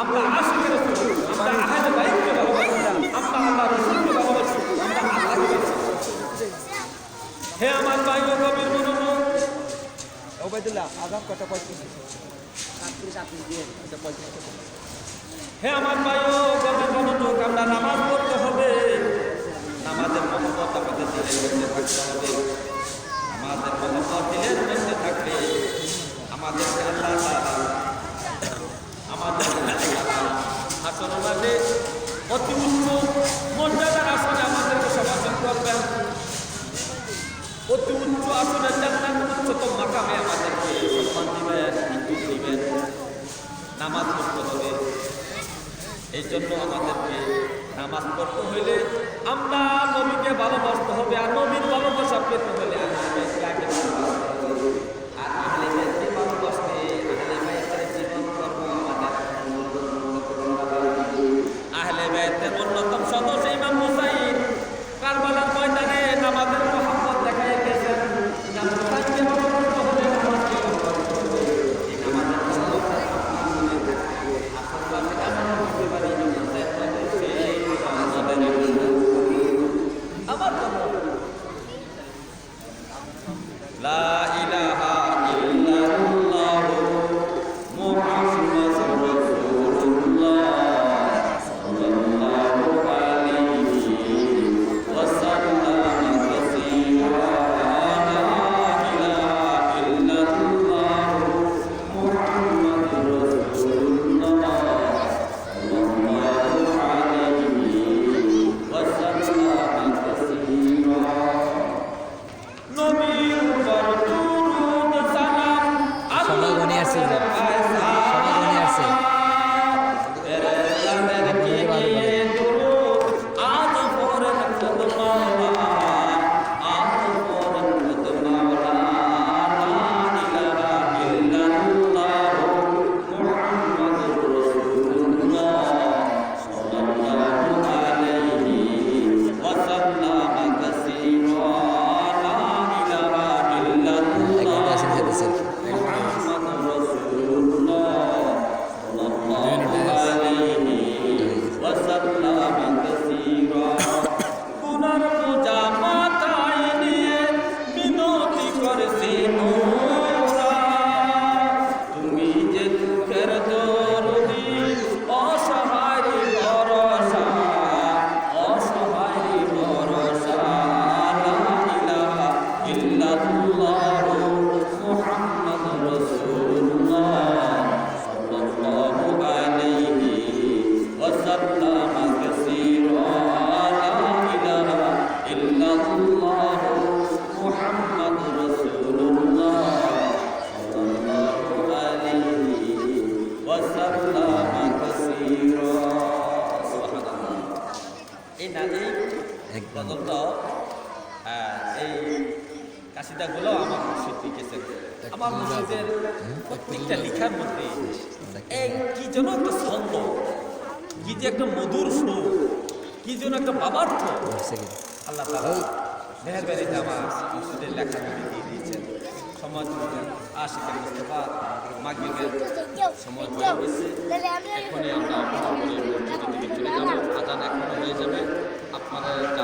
আমরা আশিক রাসূল, আমরা আহলে বাইতকে ভালোবাসি, আমরা আল্লাহ রাসূলকে ভালোবাসি, আমরা আল্লাহকে ভালোবাসি। হে আমার ভাই ও গভীর মনোযোগ, ওবাইদুল্লাহ আযান কত 35 হে আমার ভাই ও গভীর মনোযোগ, আমরা নামাজ পড়তে হবে। নামাজের মহব্বত আমাদের দিলের মধ্যে থাকতে হবে। আমাদের মহব্বত দিলের মধ্যে থাকলে আমাদেরকে আল্লাহ তাআলা আমাদের হাসর মাঠে অতি উচ্চ মর্যাদার আসনে আমাদেরকে সমাবেশ করবেন। অতি উচ্চ আসনে জান্নাত উচ্চতম মাকামে আমাদেরকে সম্মান দিবেন, ইজ্জত দিবেন। নামাজ পড়তে হবে। এই জন্য আমাদেরকে নামাজ পড়তে হইলে আমরা নবীকে ভালোবাসতে হবে। আর নবীর ভালোবাসা পেতে হলে আহলে বাইতকে আগে ভালোবাসতে হবে। আর আহলে বাইতকে ভালোবাসতে আহলে বাইতের জীবন কর্ম আমাদের আহলে বাইতের অন্যতম সদস্য ইমাম হুসাইন কারবালার ময়দানে নামাজের মহব্বত দেখায় গেছেন। ইমাম হুসাইনকে ভালোবাসতে হবে, নামাজকে ভালোবাসতে হবে। এই নামাজের ভালোবাসা আমার লা ইলাহা ইল্লাল্লাহ মুহাম্মাদুর রাসূলুল্লাহ সাল্লাল্লাহু আলাইহি ওয়াসাল্লাম তাসলিমা লা ইলাহা ইল্লাল্লাহ মুহাম্মাদুর রাসূলুল্লাহ সাল্লাল্লাহু আলাইহি ওয়াসাল্লাম তাসলিমা। নবীর উপর দুরূদ সালাম সবাই মনে আছে যে, সবাই মনে আছে। ফেরেশতাদের কে নিয়ে দুরূদ আজ পড়েন খুদ মাওলা, আজ পড়েন খুদ মাওলা। লা ইলাহা ইল্লাল্লাহ মুহাম্মাদুর রাসূলুল্লাহ সাল্লাল্লাহু আলাইহি ওয়াসাল্লাম তাসলিমা। লা ইলাহা ইল্লাল্লাহ মুহাম্মাদুর রাসূলুল্লাহ সাল্লাল্লাহু আলাইহি ওয়াসাল্লাম তাসলিমা। গুনার বোঝা মাথায় নিয়ে বিনতি করছি মোরা, তুমি যে দুঃখের দরদি, অসহায় ভরসা, অসহায় ভরসা। লা ইলাহা ইল্লাল্লাহ মুহাম্মাদুর রাসূলুল্লাহ সাল্লাল্লাহু আলাইহি ওয়াসাল্লাম কাসীরা। লা ইলাহা ইল্লাল্লাহ মুহাম্মাদুর রাসূলুল্লাহ সাল্লাল্লাহু আলাইহি ওয়াসাল্লাম কাসীরা। সুবহানাল্লাহ। এই গজলটা এই কাসিদাগুলো আমার মুর্শিদ লিখেছেন। আমার মুর্শিদের প্রত্যেকটা লেখার মধ্যে এই কি যেন একটা ছন্দ, কি যে একটা মধুর সুর, কি যেন একটা বাবার্থ আল্লাহ তাআলা মেহেরবানিতে আমার মুর্শিদের লেখা দিয়ে দিয়েছেন। সমাজ আশিকের মুস্তাফা মাগরিবের সময় হয়ে গেছে। এখনই আমরা মসজিদের দিকে চলে যাব। আজান এখনো হয়ে যাবে। আপনাদের